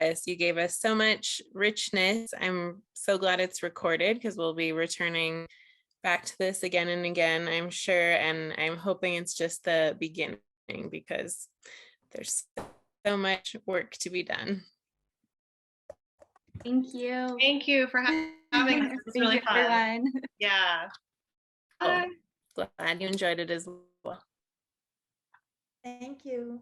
this. You gave us so much richness. I'm so glad it's recorded because we'll be returning back to this again and again, I'm sure. And I'm hoping it's just the beginning because there's so much work to be done. Thank you. Thank you for having us. It was really fun. Everyone. Yeah. Oh, glad you enjoyed it as well. Thank you.